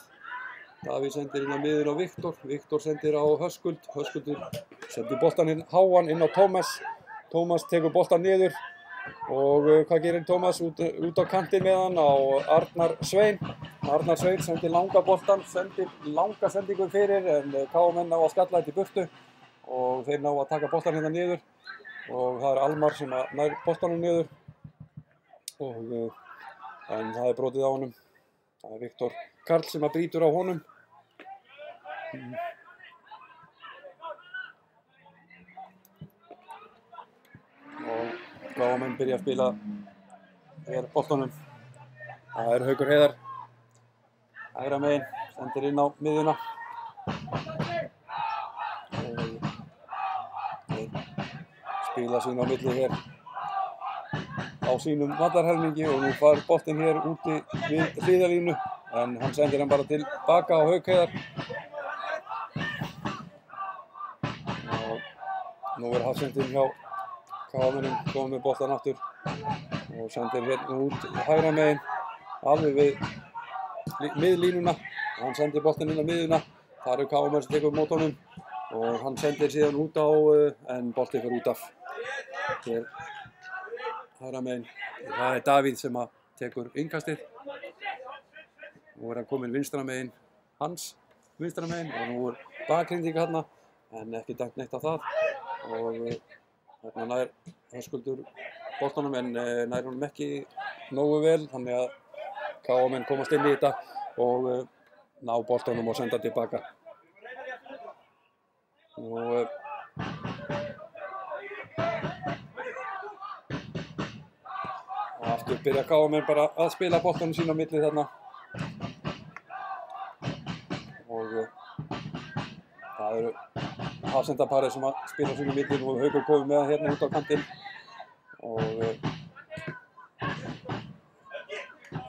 sendir inn á miðjuna á Viktor sendir á Höskuldur sendir boltan háan inn á Tómas tekur boltan niður og hvað gerir Tómas út á kantinn með hann á Arnar Svein sendir langa boltan, sendir langa sendingu fyrir en KM ná að skalla þetta í burtu og þeir ná að taka boltan hérna niður og það Almar sem nær boltanum niður og en það brotið á honum. Það Viktor Karl sem brýtur á honum. Og KM byrja að spila boltanum. Það Haukur Heiðar hægra megin, sendir inn á miðjuna og spila sín á milli hér á sínum vallarhelmingi og nú fær boltinn hér úti við hliðarlínu en hann sendir hann bara tilbaka á Hauk Heiðar og nú hafsendinn hjá KM komið með boltan aftur og sendir hérna út hægra megin alveg við miðlínuna og hann sendir boltinn inn á miðjuna þar KM sem tekur mót honum og hann sendir síðan út á en boltinn fer út af hér hægra megin. Það Davíð sem tekur innkastið nú hann kominn vinstra megin hans vinstra megin og nú bakgrinding hérna en ekki dæmt neitt af það og hérna nær Höskuldur boltanum en nær honum ekki nógu vel þannig að KM komast inn í þetta og ná boltanum og senda tilbaka. Og aftur byrja KM bara að spila boltanum sín á milli þarna og það hafsendaparið sem spila sín á milli og Haukur komið með hérna út á kantinn og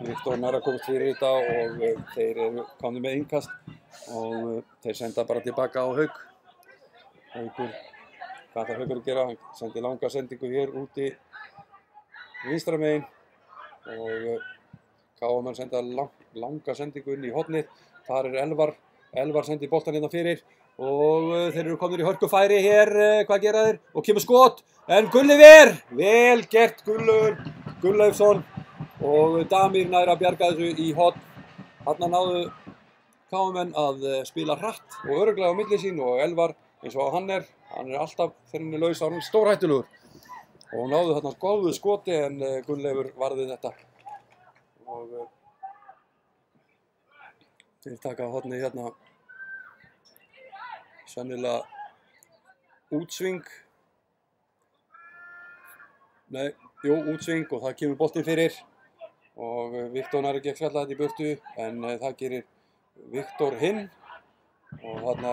Viktor nær að komast fyrir þetta og þeir komnir með innkast og þeir senda bara tilbaka á Hauk. Haukur, hvað þarf Haukur að gera? Hann sendir langa sendingu hér úti vinstra megin og KM senda langa sendingu inn í hornið. Þar Elvar sendir boltan hérna fyrir og þeir eru komnir í hörkufæri hér, hvað gera þeir? Og kemur skot en Gulli vel gert Gullaufsson og Damir nær að bjarga þessu í horn. Þarna náðu KM að spila hratt og örugglega á milli sín og Elvar eins og hann er alltaf þegar hann laus á hann stórhættulegur og náðu þarna góðu skoti en Gunnleifur varði þetta og þeir taka hornið hérna sennilega útsving útsving og það kemur boltinn fyrir og Viktor nær ekki að skalla þetta í burtu en það gerir Viktor hinn og þarna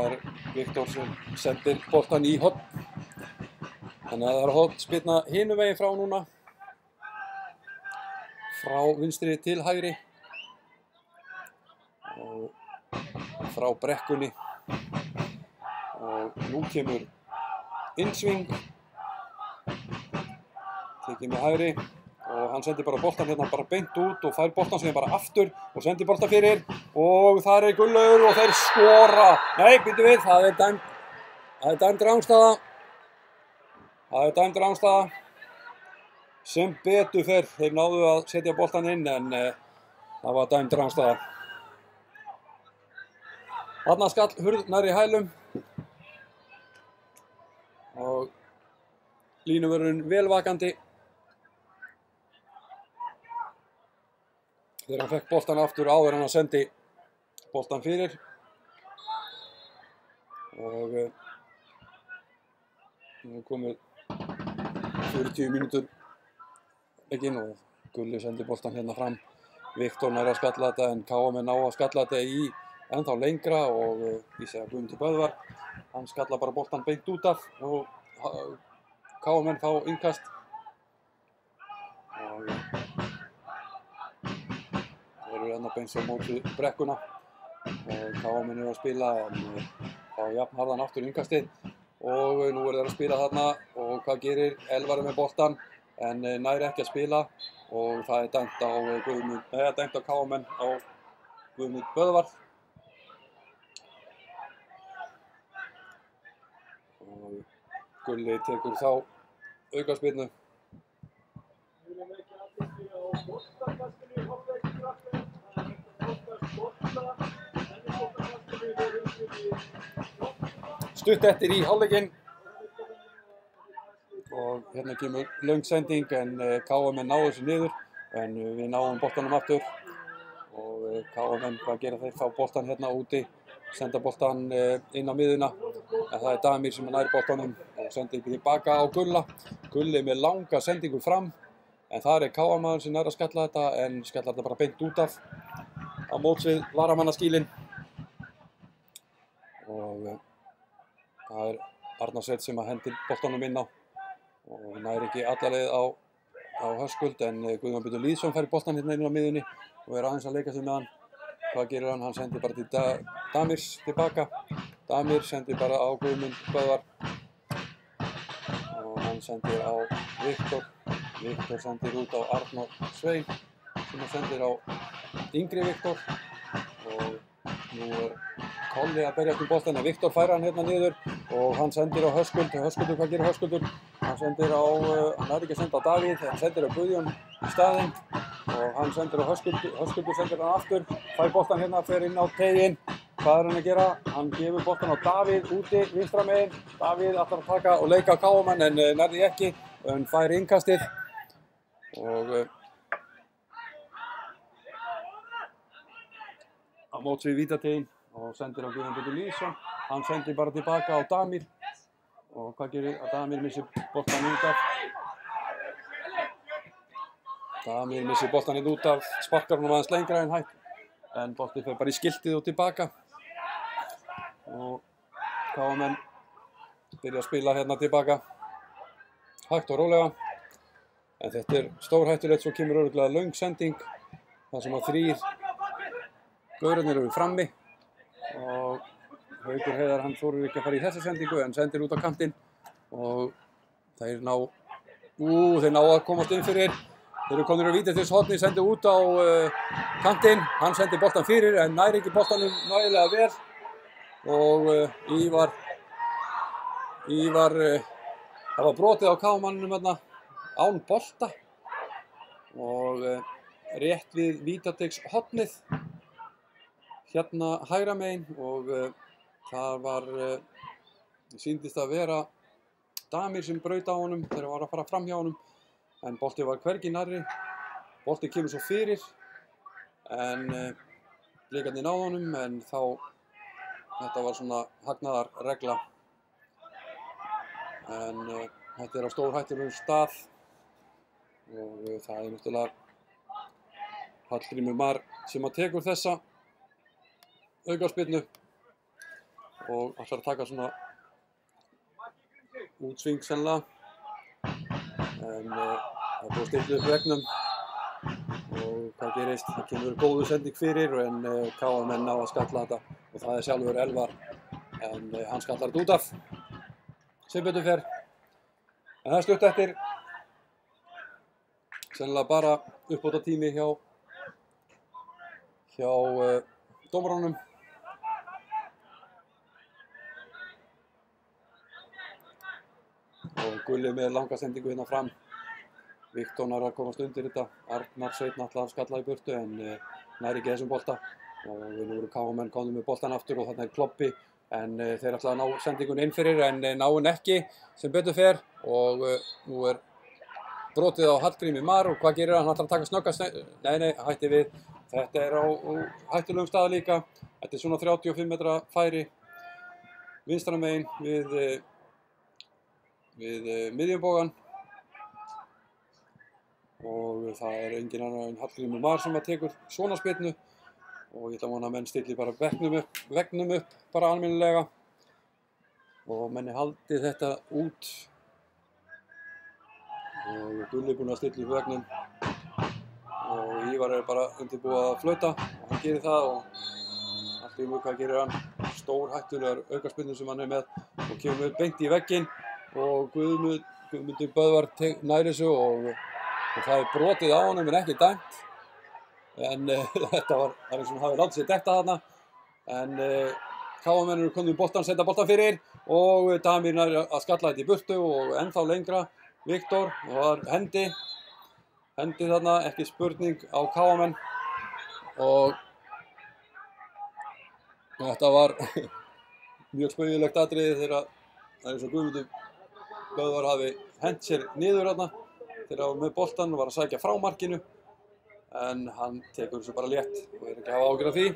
Viktor sem sendir boltan í horn þannig að það hornspyrna hinum veginn frá núna frá vinstri til hægri og frá brekkunni og nú kemur innsving tekið með hægri og hann sendir bara boltan hérna bara beint út og fær boltan síðan bara aftur og sendir boltan fyrir og þar Gunnlaugur og þeir skora. Nei, býtum við, það er dæmd rangstaða. Það er dæmd rangstaða. Sem betur fer, þeir náðu að setja boltan inn en það var dæmd rangstaða. Þarna skall hurð nærri hælum og línuvörðurinn vel vakandi. Þegar hann fekk boltan aftur áður en hann sendi boltan fyrir. Og nú er komið 40 mínútur leikinn og Gulli sendi boltan hérna fram. Viktor nær að skalla þetta en KM ná að skalla þetta í ennþá lengra og ég segi að Guðmundur Böðvar, hann skalla bara boltan beint út af og KM fá innkast. Og þeir eru enn beint á móti brekkuna og KM er að spila en fá jafnharðan aftur innkastið og nú er þeir að spila þarna og hvað gerir Elvar með boltan en nær ekki að spila og það er dæmt á KM á Guðmund Böðvar. Og Gulli tekur þá aukaspyrnu. Við viljum ekki athygli á boltakastinu í hálfleik krakkar. Það er oftast bolta, en í boltakastinu er Stutt eftir í hálfleikinn og hérna kemur löng sending en KM náðu þessu niður en við náum boltanum aftur og KM, hvað gera þeir? Fá boltan hérna úti, senda boltan inn á miðuna en það er Damir sem nær boltanum og sendir tilbaka á Gulla. Gulli með langa sendingu fram en það er KM-maður sem nær að skalla þetta en skallar þetta bara beint út af á móts við varamannaskílinn og það er Arnar Sveinn sem að hendir boltanum inn á og nær ekki alla leið á Höskuld en Guðjón Pétur Lýðsson fær boltan hérna inn á miðunni og er aðeins að leika sig með hann. Hvað gerir hann? Hann sendir bara til Damirs tilbaka. Damir sendir bara á Guðmund Böðvar og hann sendir á Viktor. Viktor sendir út á Arnar Sveinn sem hann sendir á yngri Viktor og nú er Kolli að berjast boltan en Viktor fær hann hérna niður og hann sendir á Höskuld. Höskuldur, hvað gerir Höskuldur? Hann sendir á, hann er ekki að senda á Davíð, hann sendir á Guðjón í staðinn og hann sendir á Höskuldur. Höskuldur sendir hann aftur, fær boltan hérna, fer inn á teginn. Hvað er hann að gera? Hann gefur boltan á Davíð úti, vinstra megin. Davíð ætlar að taka og leika á KM en nærði ekki, en fær innkastið og á móts við vítateginn og sendir á Guðjón Pétur Lýðsson. Hann sendir bara tilbaka á Damir og hvað gerir að Damir missir boltan út af. Damir missir boltan út af, sparkar hann aðeins lengra en hægt en boltið fer bara í skiltið og tilbaka og KM byrja að spila hérna tilbaka hægt og rólega en þetta er stórhættulegt. Svo kemur örugglega löng sending þar sem að 3 gaurarnir eru frammi og Haukur Heiðar, hann þorir ekki að fara í þessa sendingu en sendir út á kantinn og þeir ná að komast inn fyrir. Þeir eru komnir á vítateigshorni, sendir út á kantinn, hann sendir boltan fyrir en nær ekki boltanum nægilega vel og Ívar, það var brotið á KM-manninum hérna án bolta og rétt við vítateigshornið hérna hægra megin og það var, sýndist að vera Damir sem braut á honum þegar hann var að fara fram hjá honum en boltið var hvergi nærri. Boltið kemur svo fyrir en blikarnir náðu honum en þá, þetta var svona hagnaðarregla en þetta er á stórhættulegum stað og það er náttúrulega Hallgrímur Mar sem að tekur þessa aukaspyrnu og ætlar að taka svona útsving sennilega en það er búið að stilla upp vegnum og hvað gerist? Það kemur góðu sending fyrir en KM ná að skalla þetta og það er sjálfur Elvar en hann skallar þetta út af sem betur fer en það er stutt eftir sennilega bara uppbótartími hjá dómarunum. Og Gulli með langa sendingu hérna fram. Viktor nær að komast undir þetta. Arnar Sveinn ætlaði að skalla í burtu en nær ekki þessum bolta. Og nú eru KM komnir með boltan aftur og þarna er Kloppi. En þeir ætlaði að ná sendingun inn fyrir en ná henni ekki sem betur fer. Og nú er brotið á Hallgrími Mar og hvað gerir hann? Hann ætlar að taka snöggast. Nei, hætti við. Þetta er á hættulegum stað líka. Þetta er svona 35 metra færi vinstra megin við miðjubogann. Og það er engin annar en Hallgrímur Mar sem tekur svona spyrnu. Og ég ætla að vona að menn stilli bara veggnum upp bara almennilega. Og menni haldi þetta út. Og Gulli er búinn að stilla upp veggnum. Og Ívar er bara undirbúið að flauta og hann gerir það og Hallgrímur, hvað gerir hann? Stór hættulegar aukaspyrnu sem hann er með og kemur beint í vegginn og Guðmundur Böðvar nær þessu og það er brotið á honum en ekki dæmt. En þetta var eins og hann hafi látið sér detta þarna. En KM-menn eru komnir í boltan, senda boltan fyrir og Damir nær að skalla þetta í burtu og ennþá lengra. Viktor, það var hendi þarna, ekki spurning á KM-menn og þetta var mjög spaugilegt atriði þegar það er eins og Guðmundur Böðvar hafi hent sér niður þarna þegar hann var með boltan og var að sækja frá markinu en hann tekur þessu bara létt og er ekki að hafa áhyggjur af því.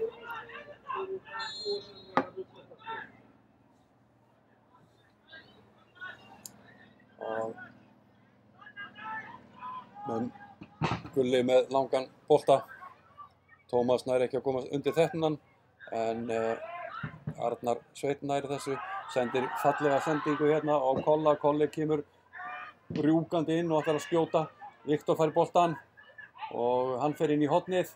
Men Gulli með langan bolta. Tómas nær ekki að komast undir þetnan en Arnar Sveinn nær þessu. Sendir fallega sendingu hérna á Kolla. Kolli kemur rjúkandi inn og ætlar að skjóta. Viktor fær boltan og hann fer inn í hornið.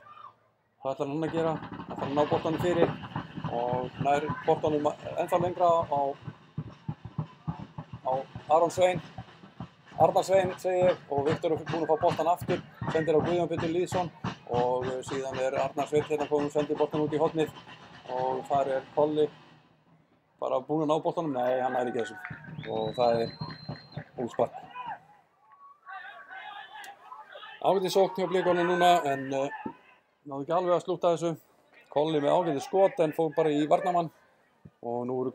Hvað ætlar hann að gera? Hann ætlar að ná boltanum fyrir og nær boltanum ennþá lengra á Aron Sveinn. Arnar Sveinn segir og Viktor er búinn að fá boltan aftur, sendir á Guðjón Pétur Lýðsson og síðan er Arnar Sveinn hérna kominn og sendir boltan út í hornið og þar er Kolli bara búinn að ná boltanum, nei hann nær ekki þessu og það er útspark. Ágætis sókn hjá Blikunum núna en náðu ekki alveg að slúta þessu. Kolli með ágætis skot en fór bara í varnarmann og nú eru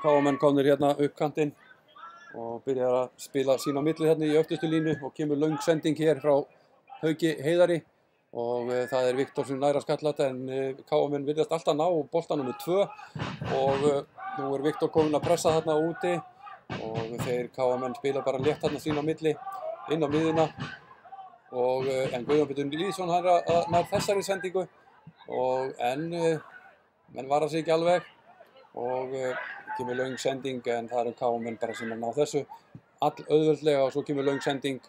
KM-menn komnir hérna upp kantinn og byrjar að spila sín á milli hérna í öftustu línu og kemur löng sending hér frá Hauki Heiðari og það er Viktor sem nær að skalla þetta en KM-menn virðast alltaf ná bolta nummer 2 og nú er Viktor kominn að pressa þarna úti og þeir KM-menn spila bara létt þarna sín á milli inn á miðjuna og en Guðjón Pétur Lýðsson hann er að nær þessari sendingu og en menn vara sig ekki alveg og kemur löng sending en það eru KM-menn bara sem að ná þessu auðveldlega og svo kemur löng sending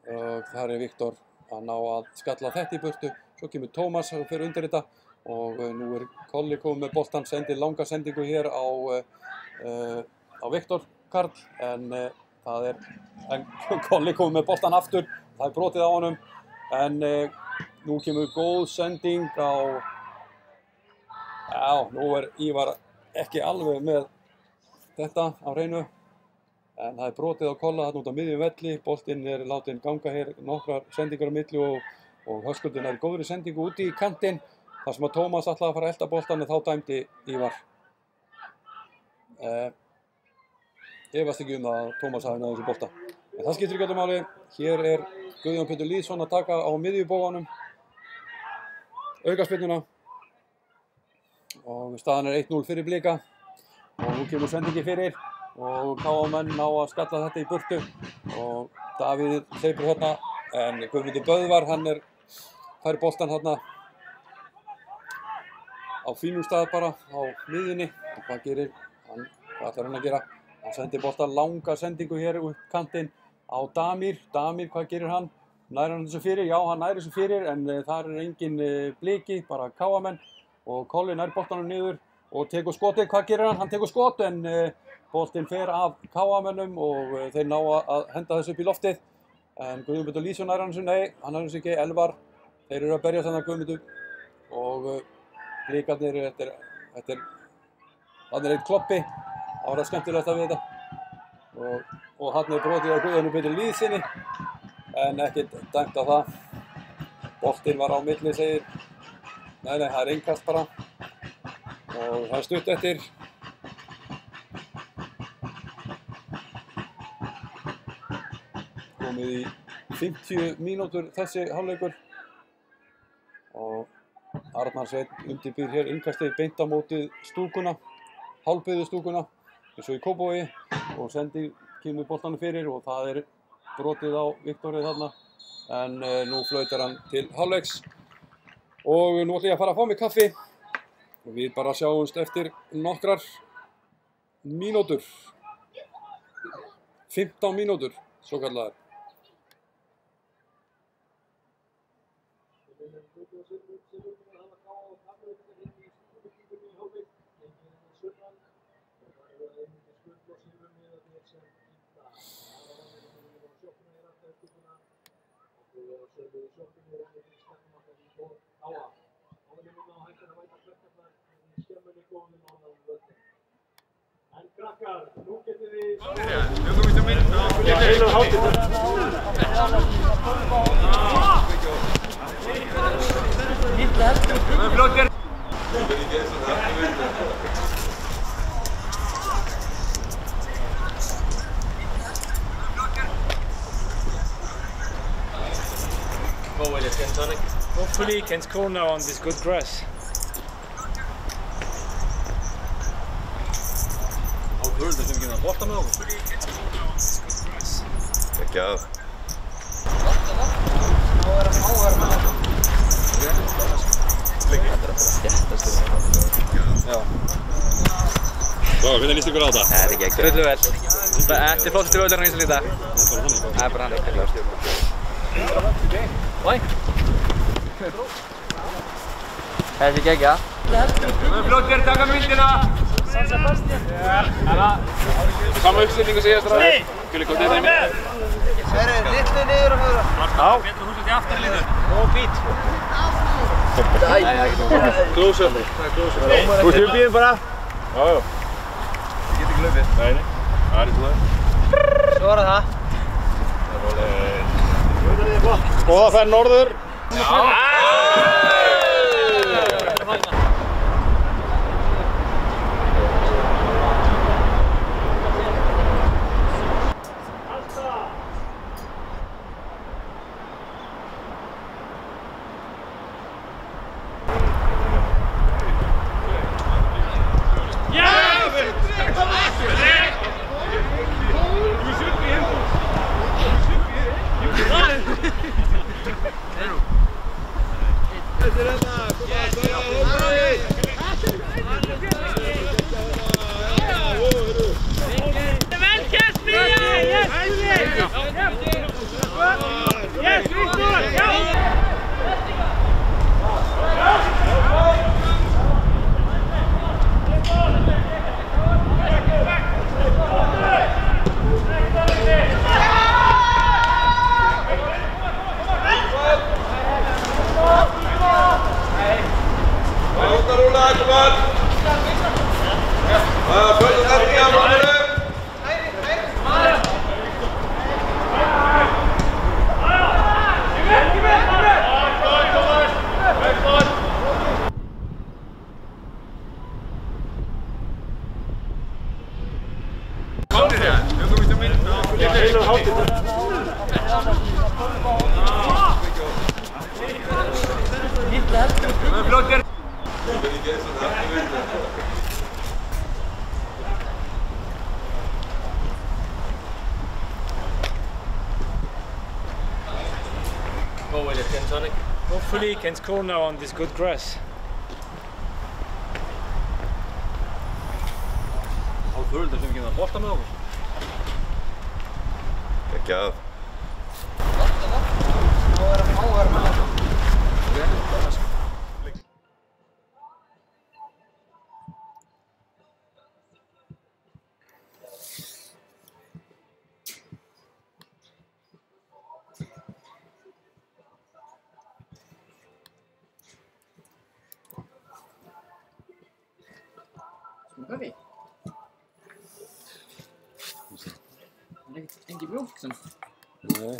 og þar er Viktor að ná að skalla þetta í burtu. Svo kemur Tómas og fer undir þetta og nú er Kolli komið með boltan, sendir langa sendingu hér á Viktor Karl en Kolli komið með boltan aftur, það er brotið á honum en nú kemur góð sending nú er Ívar ekki alveg með þetta á hreinu en það er brotið á Kolla þarna út á miðjum velli, boltinn er látinn ganga hér nokkrar sendingar á milli og Höskuldur nær góðri sendingu úti í kantinn þar sem að Tómas ætlaði að fara að elta boltann en þá dæmdi Ívar. Efast ekki að Tómas hafi náð þessu bolta. En það skiptir ekki öllu máli. Hér er Guðjón Pétur Lýðsson að taka á miðjubóganum aukaspyrnuna og staðan er 1-0 fyrir Blika og nú kemur sendingi fyrir og KM-menn ná að skalla þetta í burtu og Davíð hleypur hérna en Guðmundur Böðvar hann fær boltan hérna á fínum stað bara á miðjunni og hvað ætlar hann að gera? Hann sendir boltan langa sendingu hér upp kantinn á Damir, hvað gerir hann? Nær hann þessu fyrir? Já, hann nær þessu fyrir en þar er engin Bliki, bara KM-menn og Kolli nær boltanum niður og tekur skotið. Hvað gerir hann? Hann tekur skot en boltinn fer af KM-mennum og þeir ná að henda þessu upp í loftið En Guðmundur Lýsson er hans, nei, hann er hans ekki, Elvar. Þeir eru að berja þannig að Guðmundur. Og Blikarnir, þetta er einn kloppi. Það var það skemmtilegt að við þetta. Og hann er brotið á Guðjóni Pétur Lýðssyni. En ekkert dæmt á það. Boltinn var á milli, segir. Nei, það er innkast bara. Og það er stutt eftir. Komið í 50 mínútur þessi hálfleikur. Og Arnar Sveinn undirbýr hér innkastið beint á móti stúkuna. Hálfbyggðu stúkuna. Eins og í Kópavogi. Og sendi kemur boltanum fyrir og það er brotið á Viktorið þarna. En nú flautar hann til hálfleiks. Og nú ætlum ég að fara að fá mig kaffi. Og við bara sjáumst eftir nokkrar mínútur. 15 mínútur, svo kallar. En krakkar, nú getið þið... Hopefully he can score now on this good grass. Hörðu sem ekki að bolta með okkur. Ekki að. Já. Svo, hvernig líst ykkur á þetta? Það er ekki ekki. Drullu vel. Þetta er flottustu völlurinn á Íslandi í dag. Það er bara hann ekki. Oi. Það er ekki ekki að. Flottir, taka myndina! San Sebastian. Sama uppstilling og síðast ræði. Gulli, hvað er þetta í mig? Það er litlu niður og höfra. Já. Betur þú svolítið aftarliður. Og bít. Klósur. Þú stjórn bíðum bara. Já. Ég get ekki hlaupið. Nei. Það er í svo það. Svo er það. Góða ferð norður. Hopefully he can score now on this good grass. Hörðu sem ekki að bolta með okkur. Ekki að. Kaffi? Það engin mjólk sem... Nei.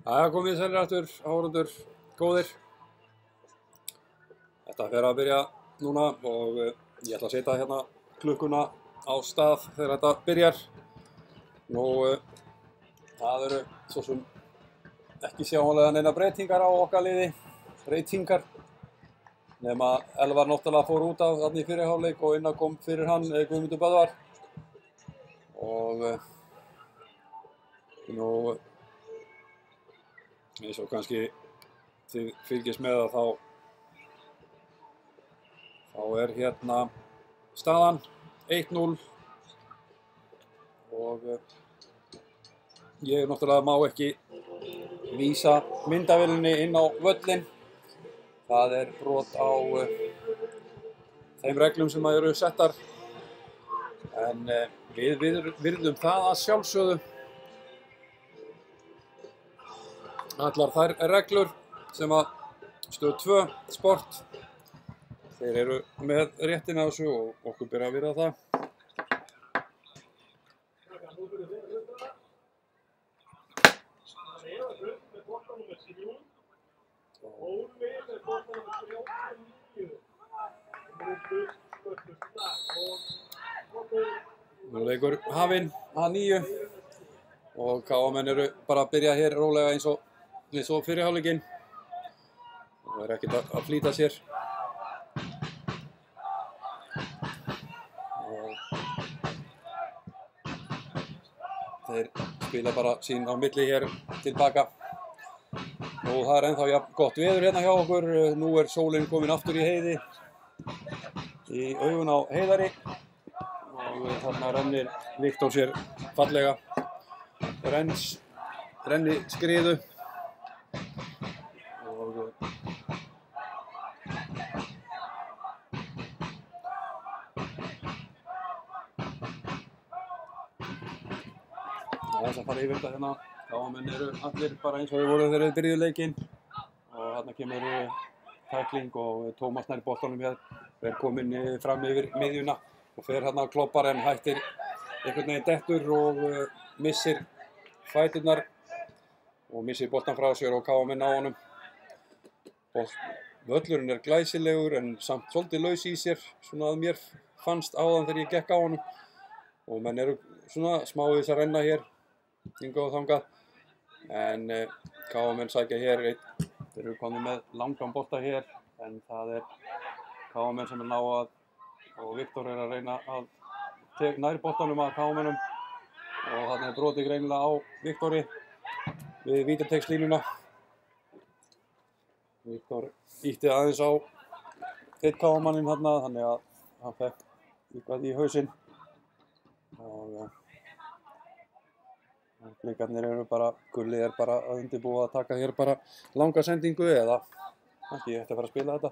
Það komið sælir aftur, áhorfendur góðir. Þetta fer að byrja núna og ég ætla að setja hérna klukkuna á stað þegar þetta byrjar. Nú, það eru svo sem ekki sjáanlega neina breytingar á okkar liði, nema Elvar náttúrulega fór út af þarna í fyrri hálfleik og innan kom fyrir hann Guðmundur Böðvar. Og nú, eins og kannski þið fylgist með að þá er hérna staðan 1-0 og ég náttúrulega má ekki vísa myndavélinni inn á völlinn. Það er brot á þeim reglum sem eru settar, en við virðum það að sjálfsögðu. Allar þær reglur sem að Stöð 2 Sport, þeir eru með réttin á þessu og okkur ber að virða það. Nú leikur hafinn að 9 og KA-menn eru bara að byrja hér rólega eins og fyrir hálfleikinn og er ekkert að flýta sér. Og þeir spila bara sín á milli hér tilbaka. Og það er ennþá jafn gott veður hérna hjá okkur. Nú er sólinn komin aftur í heiði, í augun á Heiðari og þarna rennir Viktor sér fallega renniskriðu og þess að fara yfir þetta hérna. KA-menn eru allir bara eins og þeir voru þegar þeir byrjuðu leikinn og þarna kemur tækling og Tómas nær boltanum hér, er kominn fram yfir miðjuna og fer hérna á kloppar en hættir einhvern veginn dettur og missir fæturnar og missir boltan frá sér og KA-menn á honum. Völlurinn er glæsilegur en samt svolítið laus í sér, svona að mér fannst áðan þegar ég gekk á honum og menn eru svona smávegis að renna hér hingað og þangað. En KA-menn sækja hér þeir eru komið með langan bolta hér en það er KA-menn sem er ná að og Viktor er að reyna að nær boltanum að KA-mennum og þarna er brotið greinilega á Viktori við vítateigslínuna. Viktor ýtti aðeins á einn KA-manninn þarna þannig að hann fekk eitthvað í hausinn og blikarnir eru bara, Gulli er bara að undirbúa að taka hér bara langa sendingu eða kannski ég ætti að fara að spila þetta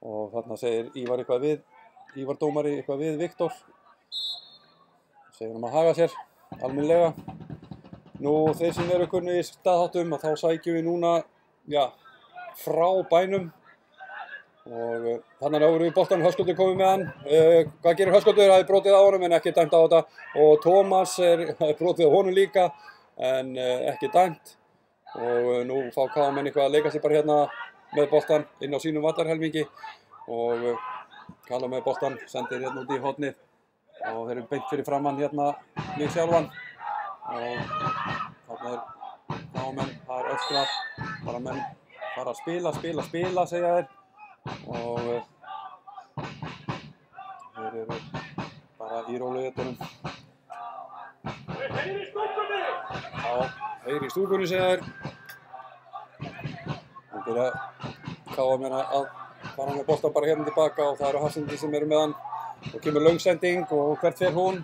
og þarna segir Ívar dómari eitthvað við Viktor, segir hann að haga sér almennilega. Nú þeir sem eru kunnir í staðháttum og þá sækjum við núna frá bænum og þannig að við boltanum Höskuldur komið með hann. Hvað gerir Höskuldur? Það er brotið á honum en ekki dæmt á þetta og Tómas er brotið á honum líka en ekki dæmt og nú fá KA-menn eitthvað að leika sér bara hérna með boltan inn á sínum vallarhelmingi og Kalla með boltan, sendir hérna út í hornið og þeir eru beint fyrir framann hérna mig sjálfan og þarna er KA-menn, það er öskrað, bara menn fara að spila segja þeir og þeir eru bara í rólegheitunum. Heyri í stúkunni! Já, heyri í stúkunni segja þeir. Það byrja KA-menn að fara með boltan bara hérna tilbaka og það eru Hafsindi sem eru með hann og kemur löngsending og hvert fer hún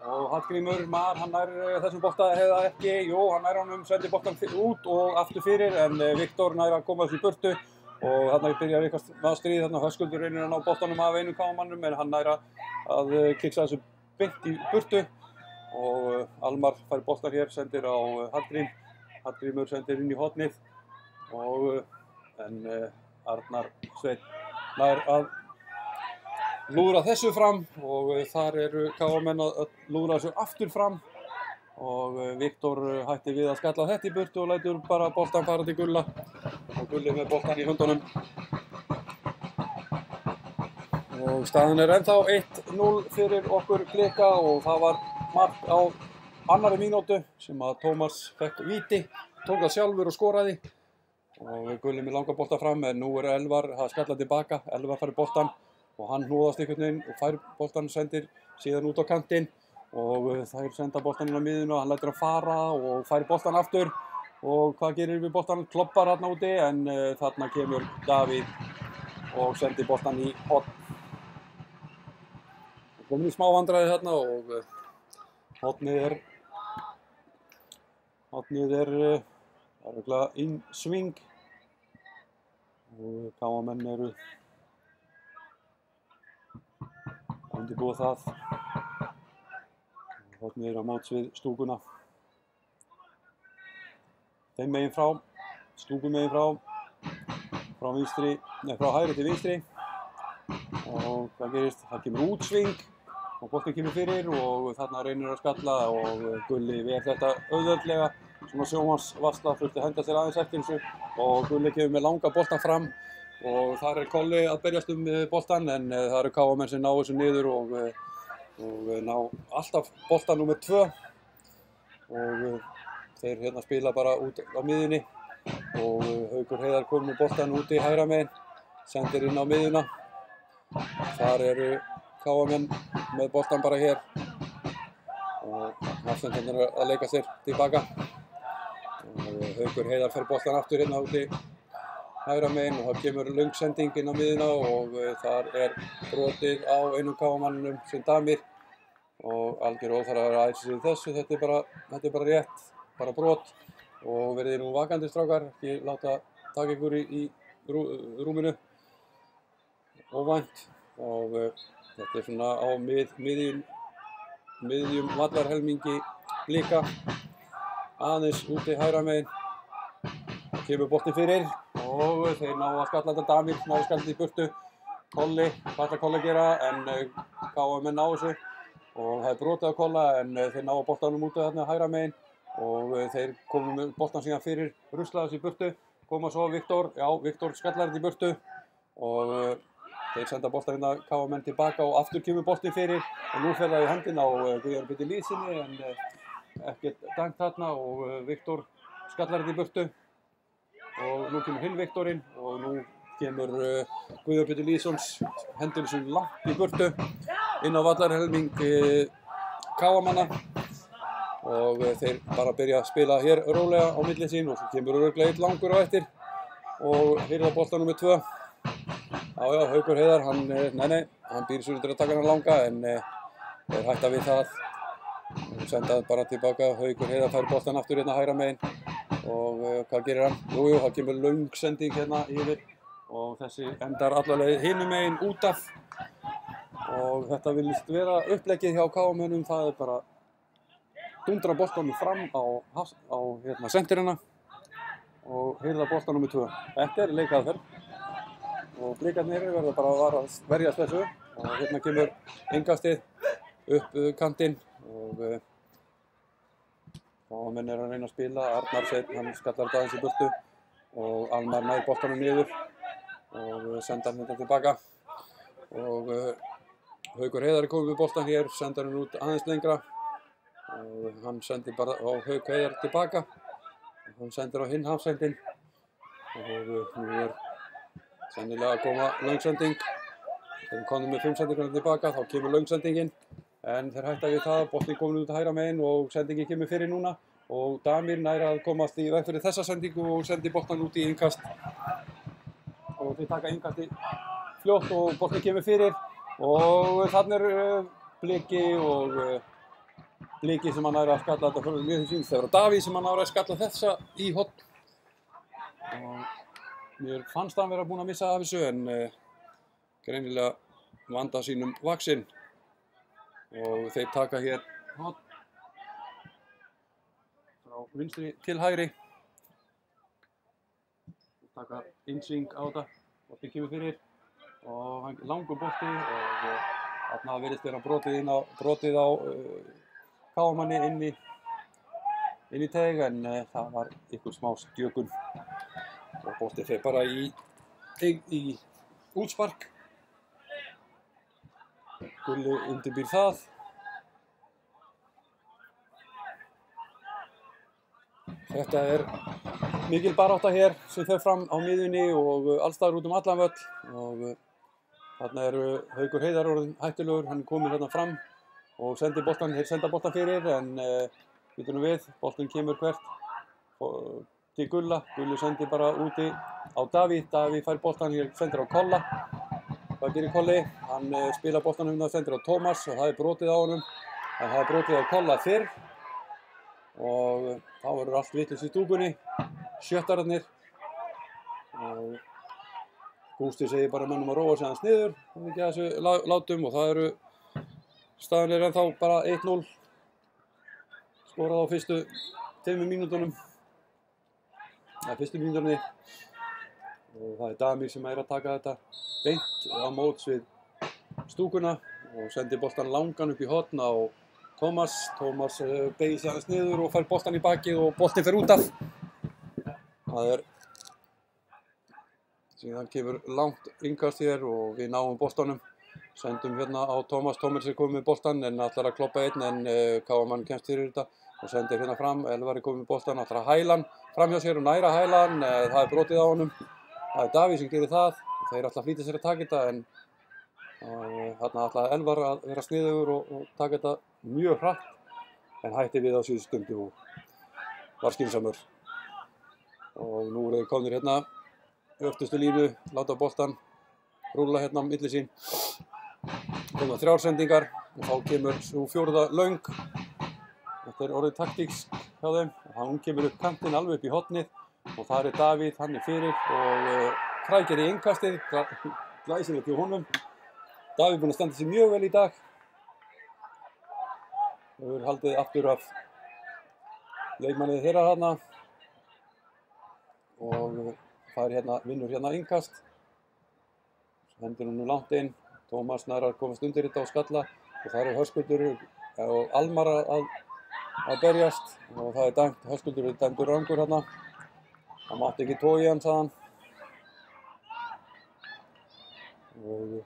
og Hallgrímur Mar, hann nær þessum bolta eða ekki, hann nær honum, sendir boltan út og aftur fyrir en Viktor nær að koma þessu í burtu og þarna byrjar eitthvað stríð, þarna Höskuldur reynir að ná boltanum af einu KA-mannum en hann nær að kiksa þessu beint í burtu og Almar fær boltan hér, sendir á Hallgrímur sendir inn í hornið og en Arnar Sveinn nær að lúðra þessu fram og þar eru KA-menn að lúðra þessu aftur fram og Viktor hætti við að skalla þetta í burtu og lætur bara boltan fara til Gulla og Gulli með boltan í höndunum. Og staðan ennþá 1-0 fyrir okkur Blika og það var mark á annarri mínútu sem að Tómas fekk víti, tók það sjálfur og skoraði og Gulli með langa bolta fram en nú Elvar að skalla tilbaka, Elvar fær boltan og hann hnúðast einhvern veginn og fær boltan, sendir síðan út á kantinn og þær senda boltan inn á miðjuna og hann lætur hann fara og fær boltan aftur og hvað gerir við boltan? Kloppar þarna úti en þarna kemur Davíð og sendir boltan í horn. Komin í smá vandræði þarna og hornið er örugglega in swing og KA-menn eru að undirbúa það. Hornið er á móts við stúkuna. Þeim megin frá, stúku megin frá vinstri, frá hægri til vinstri og hvað gerist? Það kemur útsving og boltinn kemur fyrir og þarna reynir að skalla og Gulli ver þetta auðveldlega, svona sjónvarpsvarsla, þurfti að henda sér aðeins eftir þessu og Gulli kemur með langa boltan fram og þar er Kolli að berjast boltan en það eru KA-menn sem ná þessu niður og ná alltaf boltan númer 2 og þeir hérna spila bara út á miðjunni og Haukur Heiðar kom með boltan út í hægra megin, sendir inn á miðjuna. Þar eru KA-menn með boltan bara hér og hafsendurnir að leika sér tilbaka og Haukur Heiðar fer boltan aftur hérna út í hægra megin og það kemur löng sending inn á miðjuna og þar er brotið á einum KA-manninum sem Damir og algjör óþarfi að vera æsa sig í þessu, þetta er bara rétt, bara brot og verið nú vakandi strákar, ekki láta taka ykkur í rúminu óvænt og þetta er svona á miðjum vallarhelmingi Blika, aðeins úti hægra megin. Það kemur boltinn fyrir og þeir ná að skalla þetta Damir, ná að skalla þetta í burtu. Kolli, hvað ætlar Kolli að gera en KA-menn ná þessu og það er brotið á Kolla en þeir ná að boltanum út af þarna hægra megin og þeir komu með boltan síðan fyrir, ruslaði þessu í burtu, koma svo Viktor, já Viktor skallar þetta í burtu og þeir senda boltan hérna KA-menn tilbaka og aftur kemur boltinn fyrir og nú fer það í hendina á Guðjóni Pétur Lýðssyni en ekkert dæmt þarna og Viktor skallar þetta í burtu og nú kemur hinn Viktorinn og nú kemur Guðjóni Pétur Lýðssons hendur þessu langt í burtu inn á vallarhelming KA-manna og þeir bara byrja að spila hér rólega á milli sín og svo kemur örugglega einn langur á eftir og hirða bolta nummer 2. Já, Haukur Heiðar, hann býr sér undir að taka hann langa en er hætta við það og senda bara tilbaka. Haukur Heiðar fær boltan aftur hérna hægra megin og hvað gerir hann? Jú, það kemur löng sending hérna yfir og þessi endar allavega hinum megin út af og þetta virðist vera uppleggið hjá KA-mönnum, það er bara dundra boltanum fram á hérna sendirina og hirða bolta nummer 2. Þetta er leikaðferð og Blikarnir verða bara að verjast þessu og hérna kemur innkastið upp kantinn og KA-menn er að reyna að spila. Arnar Sveinn, hann skallar þetta aðeins í burtu og Almar nær boltanum niður og senda hann þetta tilbaka og Haukur Heiðar er komið með boltan hér, sendar hann út aðeins lengra og hann sendir bara á Hauk Heiðar tilbaka og hann sendir á hinn hafsendinn og nú er sennilega að koma löngsending. Þegar við komum með 5 sendingarna tilbaka þá kemur löngsendingin en þeir hætta við það, boltinn komin út hægra megin og sendingin kemur fyrir núna og Damir nær að komast í veg fyrir þessa sendingu og sendi boltan út í innkast og þeir taka innkasti fljótt og boltinn kemur fyrir og þarna er Bliki sem hann nær að skalla þetta fyrir mjög síns. Það var Davíð sem hann nær að skalla þessa í horn og mér fannst hann vera búinn að missa af þessu en greinilega vanda sínum vaxinn og þeir taka hér horn frá vinstri til hægri, taka innsving á þetta, boltinn kemur fyrir og hann langur bolti og þarna virðist vera brotið á KA-manni inn í inn í teg en það var ykkur smá stjökun og bolti fer bara í útspark. Gulli undirbýr það. Þetta mikil barátta hér sem fer fram á miðjunni og allstaðar út allan völl og þarna Haukur Heiðar orðinn hættulegur, hann kominn hérna fram og senda boltan fyrir en býtur nú við, boltin kemur hvert til Gulla, Gulli sendir bara úti á Davíð fær boltan, hér sendir á Kolla. Hvað gerir Kolli? Hann spilar boltanum og sendir á Tómas og það brotið á honum, en það brotið á Kolla fyrr og þá verður allt vitlaust í stúkunni, sjöttararnir og Gústi segir bara mönnum að róa sig aðeins niður, ekki að þessu látum og það staðan ennþá bara 1-0, skorað á fyrstu 2 mínútunum, fyrstu mínútunni og það Damir sem að taka þetta beint á móts við stúkuna og sendir boltan langan upp í horn á Tómas beygir sig aðeins niður og fær boltan í bakið og boltin fer út af. Síðan kemur langt innkast hér og við náum boltanum, sendum hérna á Tómas er komið með boltan en ætlar að kloppa einn en Káamann kemst fyrir þetta og sendir hérna fram, Elvar komið með boltan, ætlar að hæla hann fram hjá sér og næra hæla hann, það brotið á honum, það Davíð sem gerir það, þeir ætla að flýta sér að taka þetta en þarna ætlaði Elvar að vera sniðugur og taka þetta mjög hratt en hætti við á síðustu stundu og var skynsamur. Og nú þeir komnir hérna öftustu línu, láta boltan rúlla hérna á milli sín. Koma 3 sendingar og þá kemur svo 4. löng. Þetta orðið taktíks hjá þeim. Hann kemur upp kantinn alveg upp í hornið og þar Davíð, hann fyrir og krækir í innkastið, glæsilegt hjá honum. Davíð búinn að standa sig mjög vel í dag. Hefur haldið aftur af leikmannið þeirra þarna og fær hérna, vinnur hérna innkast. Hendur hann nú langt inn. Tómas nær að komast undir þetta og skalla og það Höskuldur og Almar að berjast og það dæmt, Höskuldur dæmdur rangur hérna. Það mátti ekki toga í hann, sagði hann. Og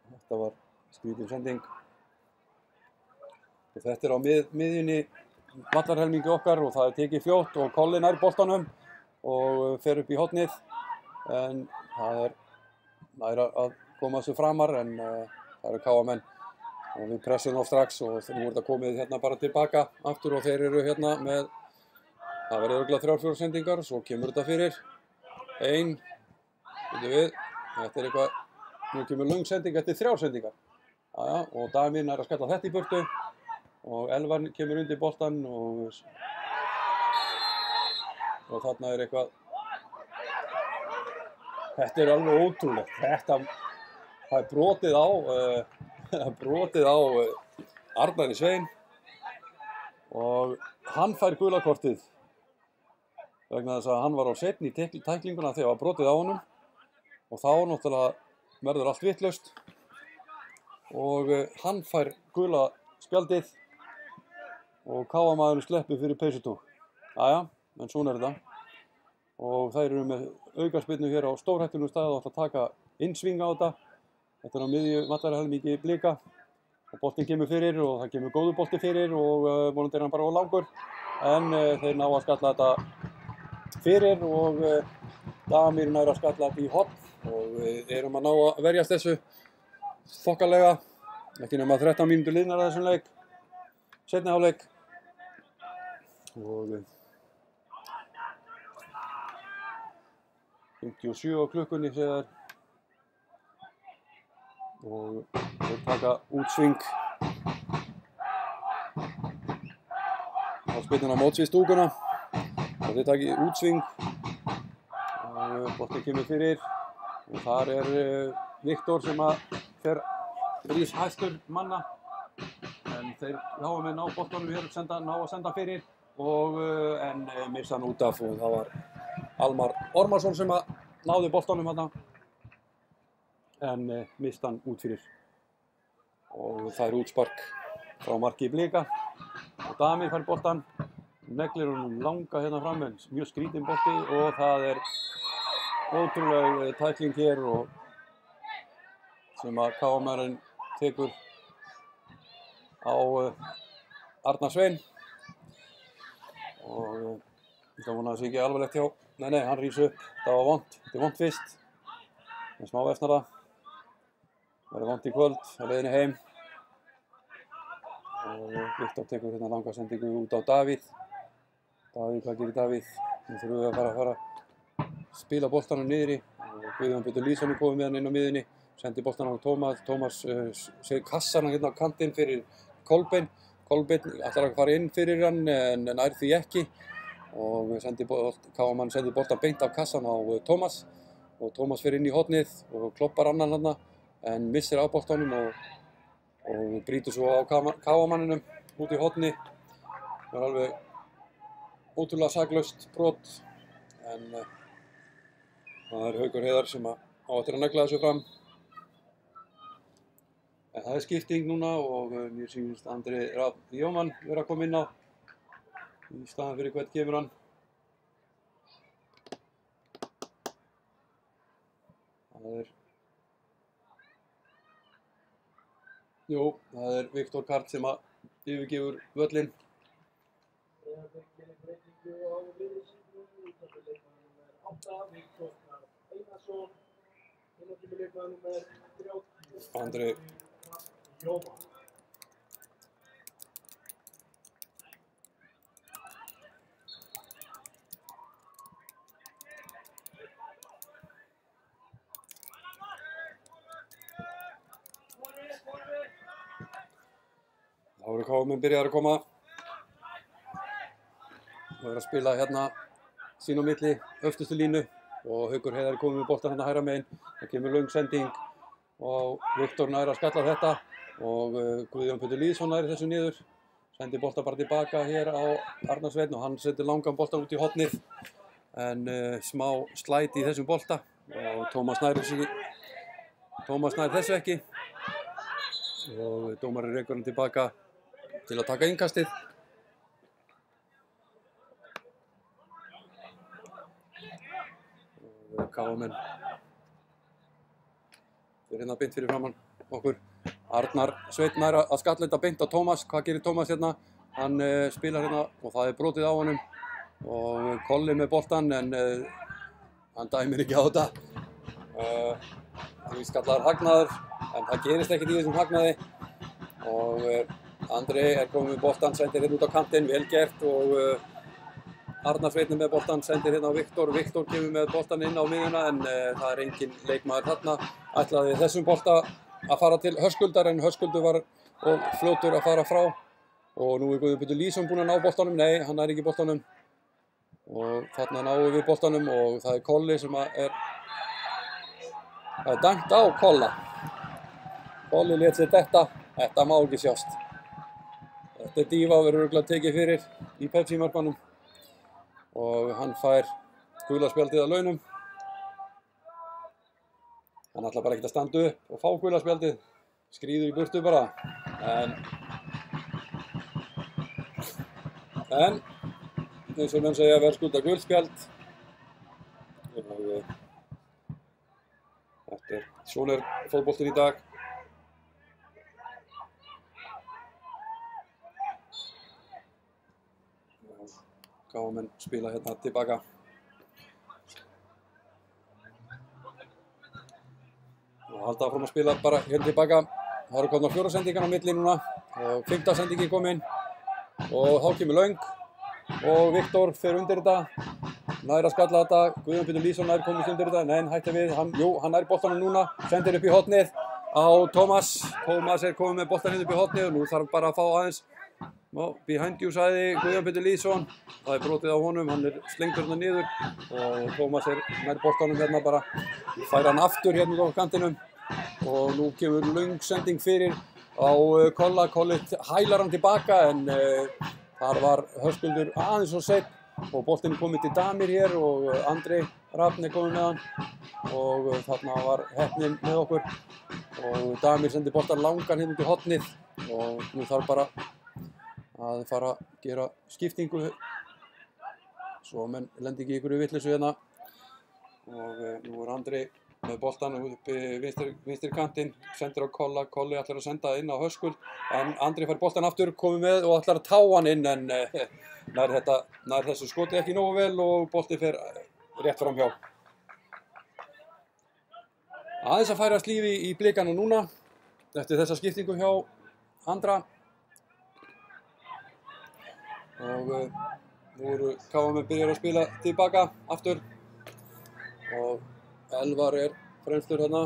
þetta var skrítin sending. Og þetta á miðjunni vallarhelmingi okkar og það tekið fljótt og Kolli nær boltanum og fer upp í hornið en það nær að koma þessu framar en það Káamenn og við pressum þá strax og nú þetta komið hérna bara tilbaka aftur og þeir hérna með það verður örugglega 3-4 sendingar og svo kemur þetta fyrir 1 við, þetta eitthvað nú kemur löng sending eftir 3 sendingar og Damir nær að skalla þetta í burtu og Elvar kemur undir boltan og þarna eitthvað þetta alveg ótrúlegt það brotið á Arnari Svein og hann fær gula kortið vegna þess að hann var á seinni í tæklinguna þegar var brotið á honum og þá náttúrulega verður allt vitlaust og hann fær gula spjaldið og Káamaðurinn sleppur fyrir peysutúr. En svona þetta. Og þær með aukaspyrnu hér á stórhættulegu stað og ætla að taka innsving á þetta. Þetta á miðju vallarhelmingi Blika. Og boltinn kemur fyrir og það kemur góður bolti fyrir og vonandi hann bara langur. En þeir ná að skalla þetta fyrir og Damir nær að skalla þetta í horn. Og við erum að ná að verjast þessu þokkalega. Ekki nema 13 mínútur liðnar að þessum leik. Seinni hálfleik. Og 57 á klukkunni þegar og þeir taka útsving á spyrnuna móts við stúkuna og þeir taki útsving og boltinn kemur fyrir og þar Viktor sem að fer rís hæstur manna en þeir náum með ná boltanum hér ná að senda fyrir og en missa hann út af og það var Almar Ormarsson sem að náði boltanum þarna en mista hann út fyrir og það útspark frá marki Blika og Dami fær boltan, neglir hún langa hérna fram en mjög skrítinn bolti og það ótrúleg tækling hér og sem að KM-arinn tekur á Arnar Svein og ég ætla að vona að það sé ekki alvarlegt hjá. Nei, hann rís upp, það var vont, þetta vont fyrst með smá vefsnara, það vont í kvöld á leiðinni heim og Viktor tekur hérna langa sendingu út á Davíð, hvað gerir Davíð? Nú þurfum við að fara að spila boltanum niðri og Guðjón Pétur Lýðsson er komið með hann inn á miðjunni, sendi boltan á Tómas segir kassan hérna á kantinn fyrir Kolbeinn ætlar að fara inn fyrir hann en nær því ekki og KM sendi boltan beint af kassan á Tómas og Tómas fer inn í hornið og kloppar annan hérna en missir af boltanum og brýtur svo á KM-manninum út í horni. Það er alveg ótrúlega saklaust brot en það er Haukur Heiðar sem á eftir að negla þessu fram. En það er skipting núna og mér sýnist Andri Rafn Jómann vera að koma inn á í staðan fyrir hvern kemur hann. Það er Viktor Karl sem að yfirgefur völlinn. Breiðablik gerir breytingu á liði sínu, leikmaður númer 8, Viktor Karl Einarsson, leikmaður númer 30, Andri Jómann. Þá eru KM byrjaðir að koma og er að spila hérna sín á milli öftustu línu og Haukur Heiðar er komið með boltan hérna hægra megin. Það kemur löng sending og Viktor nær að skalla þetta og Guðjón Pétur Lýðsson nær þessu niður. Sendi boltan bara tilbaka hér á Arnar Sveinn og hann setur langan boltan út í hornið en smá slæti í þessum bolta og Tómas nær þessu ekki og dómarinn rekur hann tilbaka til að taka innkastið. Og KM er hérna beint fyrir framann okkur. Arnar Sveinn nær að skalla þetta beint á Tómas. Hvað gerir Tómas hérna? Hann spilar hérna og það er brotið á honum og Kolli með boltan en hann dæmir ekki á þetta. Því skallaður hagnaður en það gerist ekkert í þessum hagnaði og Andri er komið með boltan, sendir hérna út á kantinn, vel gert og Arnar Sveinn með boltan, sendir hérna á Viktor. Viktor kemur með boltan inn á miðjuna en það er engin leikmaður þarna. Ætlaði þessum bolta að fara til Höskuldar en Höskuldur var og fljótur að fara frá og nú er Guðjón Pétur Lýðsson búinn að ná boltanum. Nei, hann nær ekki boltanum og þarna náum við boltanum og það er Kolli sem það er dæmt á Kolla. Kolli lét sér detta, þetta má ekki sjást. Þetta er dífa og verður örugglega tekið fyrir í Pepsi-markanum og hann fær gula spjaldið að launum. Hann ætlar bara ekkert að standa upp og fá gula spjaldið, skríður í burtu bara. En eins og menn segja verðskulda gulspjald og svona er fótboltinn í dag. KM spila hérna tilbaka. Og halda áfram að spila bara hérna tilbaka. Það eru komnar 4 sendingar á milli núna og 5. sendingin komin og þá kemur löng og Viktor fer undir þetta, nær að skalla þetta. Guðjón Pétur Lýðsson nær komist undir þetta, nei, hætti við, hann nær boltanum núna, sendir upp í hornið á Tómas. Tómas er komið með boltan upp í hornið og nú þarf bara að fá aðeins behind you, sagði Guðjón Pétur Lýðsson. Það er brotið á honum, hann er slengtur hérna niður og Tómas er nær boltanum hérna bara. Fær hann aftur hérna á kantinum og nú kemur löng sending fyrir á Kolla. Kolli hælar hann tilbaka en þar var Höskuldur aðeins og seinn og boltinn er komið til Damir hér og Andri Rafn er komið með hann og þarna var heppnin með okkur og Damir sendi boltan langan hérna út í hornið og nú þarf bara að fara að gera skiptingu svo menn lendi ekki í ykkur vitleysu hérna. Og nú Andri með boltan upp vinstri kantinn, sendir á Kolla, Kolli ætlar að senda inn á Höskuld, en Andri fær boltan aftur, komið með og ætlar að tá hann inn, en nær þessu skoti ekki nógu vel og bolti fer rétt framhjá. Aðeins að færast lífi í blikana núna, eftir þessa skiptingu hjá Andra. Og nú eru KM byrjar að spila tilbaka aftur og Elvar fremstur hérna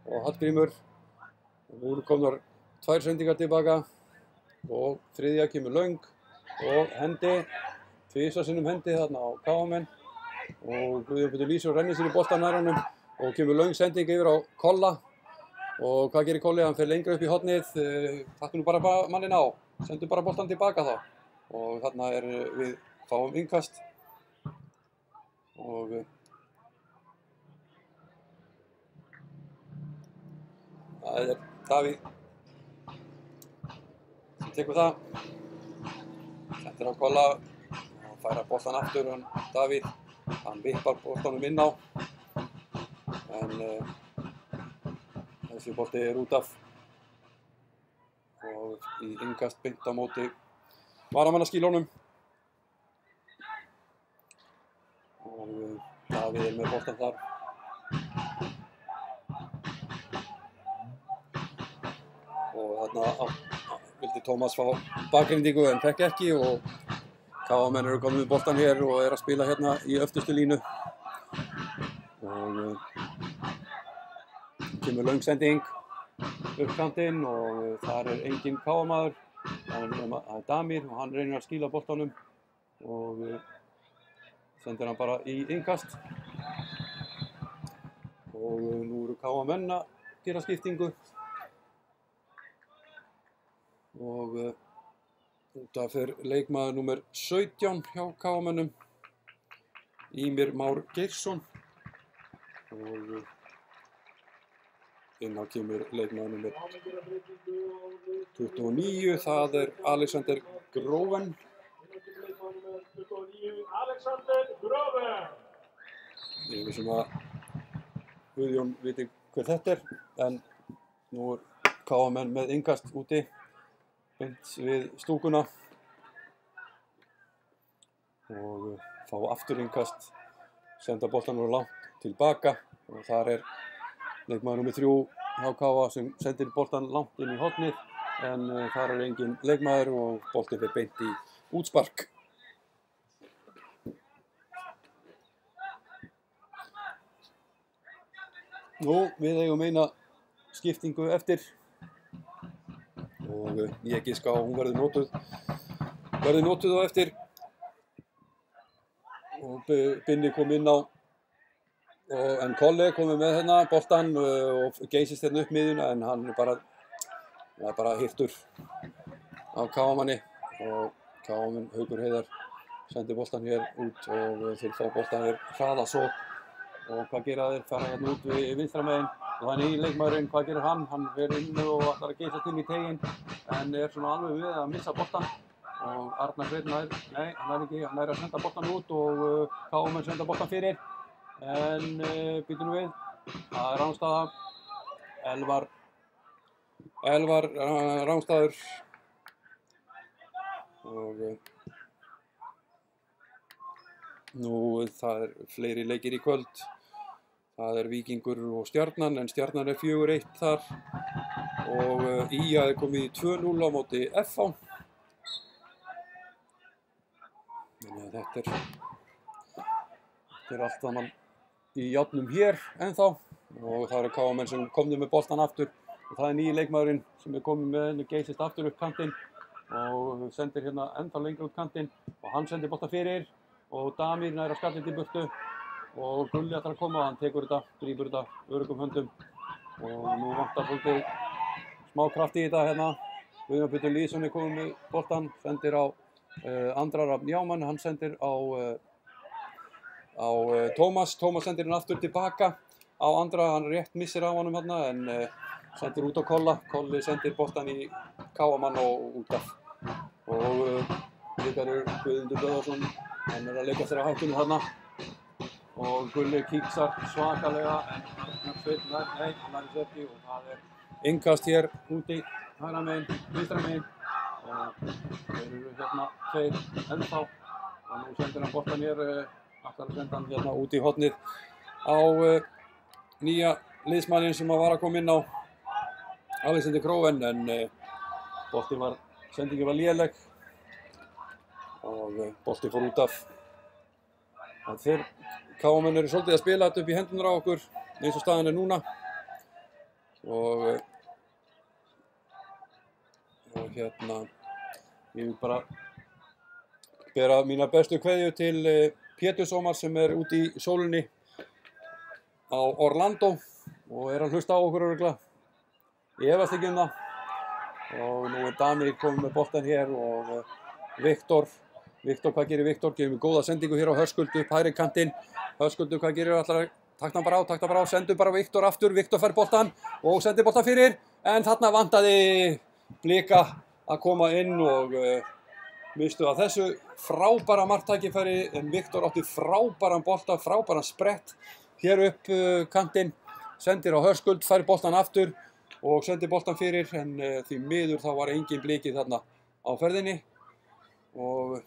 og Hallgrímur. Nú eru komnar 2 sendingar tilbaka og þriðja kemur löng og hendi, tvisvar sinnum hendi þarna á KM og Guðjón Pétur Lýsur rennir sér í boltann nær honum og kemur löng sending yfir á Kolla. Og hvað gerir Kolli? Hann fer lengra upp í hornið, taktu nú bara manninn á, sendu bara boltan tilbaka þá. Og þarna við fáum innkast og það Davíð sem tekur það, sendir á Kolla og færa boltan aftur, Davíð, hann vippar boltanum inn á, en þessi bolti út af og í innkast beint á móti varamannaskílunum. Og Davíð með boltan þar. Og þarna vildi Tómas fá bakgrindingu en fekk ekki og KM eru komið með boltan hér og að spila hérna í öftustu línu. Og kemur löng sending upp kantinn og þar engin KM-maður. Það Damir og hann reynir að skýla boltanum og sendir hann bara í innkast. Og nú eru KM-menn að gera skiptingu. Og út af fer leikmaður númer 17 hjá KM-mennum, Ímir Már Geirsson. Og inn á kemur leikmaður númer 29, það Alexander Groven. Ég er vissum að Guðjón viti hver þetta en nú KM-menn með innkast úti, beint við stúkuna og fá aftur innkast, senda boltan úr langt tilbaka og þar leikmaður númer 3 hjá KA sem sendir boltan langt inn í hornið, en þar engin leikmaður og boltinn fer beint í útspark. Nú, við eigum eina skiptingu eftir og ég giska á hún verður notuð á eftir og Binni kom inn á en Kolli komið með hérna boltan og geysist hérna upp miðjuna, en hann bara hirtur af KM-manni og KM-menn Haukur Heiðar sendir boltan hér út og þeir fá boltan hér hraða svo. Og hvað gera þeir? Fara hérna út við vinstra megin og það nýji leikmaðurinn, hvað gerir hann? Hann fer inn og ætlar að geysast inn í teginn en svona alveg við að missa boltan og Arnar Sveinn hann að senda boltan út og KM-menn senda boltan fyrir. En býtum nú við, það rangstaða, Elvar rangstaður og nú það fleiri leikir í kvöld, það Víkingur og Stjarnan, en Stjarnan 4-1 þar og IA komið í 2-0 á móti FH. Þannig að þetta allt saman í járnum hér ennþá og það KM-menn sem komðu með boltan aftur og það nýji leikmaðurinn sem komið með henni, geysist aftur upp kantinn og sendir hérna ennþá lengra upp kantinn og hann sendir boltan fyrir og Damir nær að skalla til burtu og Gulli ætlar að koma og hann tekur þetta, drýpur þetta öruggum höndum og nú vantar svolítið smá kraft í þetta hérna. Guðjón Pétur Lýðsson komið með boltan, sendir á Andra Rafn Jámann, hann sendir á Tómas sendir hann aftur tilbaka á Andra, hann rétt missir á honum hérna en sendir út á Kolla, Kolli sendir boltan í Káamann og út af. Og leikarur Guðmundur Böðvarsson, hann að leika sér á hættunni þarna. Og Gulli kíksar svakalega, en Sveinn nei, hann nær þessu ekki og það innkast hér úti, hægra megin, vinstra megin. Og þeir eru hérna tveir ennþá. Og nú sendir hann boltan hér, ætlar að senda hann hérna út í hornið á nýja liðsmanninn sem var að koma inn á Alexander Kroven, en sendingin var léleg og bolti fór út af. Þeir KM eru svolítið að spila þetta upp í hendunar á okkur eins og staðan núna og hérna ég vil bara bera mína bestu kveðju til Péturs Ómar sem úti í sólunni á Orlando og að hlusta á okkur örugglega. Ég efast ekki það. Og nú Damir komið með boltan hér og Viktor, hvað gerir Viktor? Gefur mér góða sendingu hér á Höskuld upp hægri kantinn. Höskuld, hvað gerir allar? Takta hann bara á, sendur bara Viktor aftur. Viktor fær boltan og sendir boltan fyrir. En þarna vantaði Blika að koma inn og mistu að þessu frábæra marktækifæri, en Viktor átti frábæran bolta, frábæran sprett hér upp kantinn, sendir á Höskuld, fær boltan aftur og sendir boltan fyrir, en því miður þá var engin Bliki þarna á ferðinni og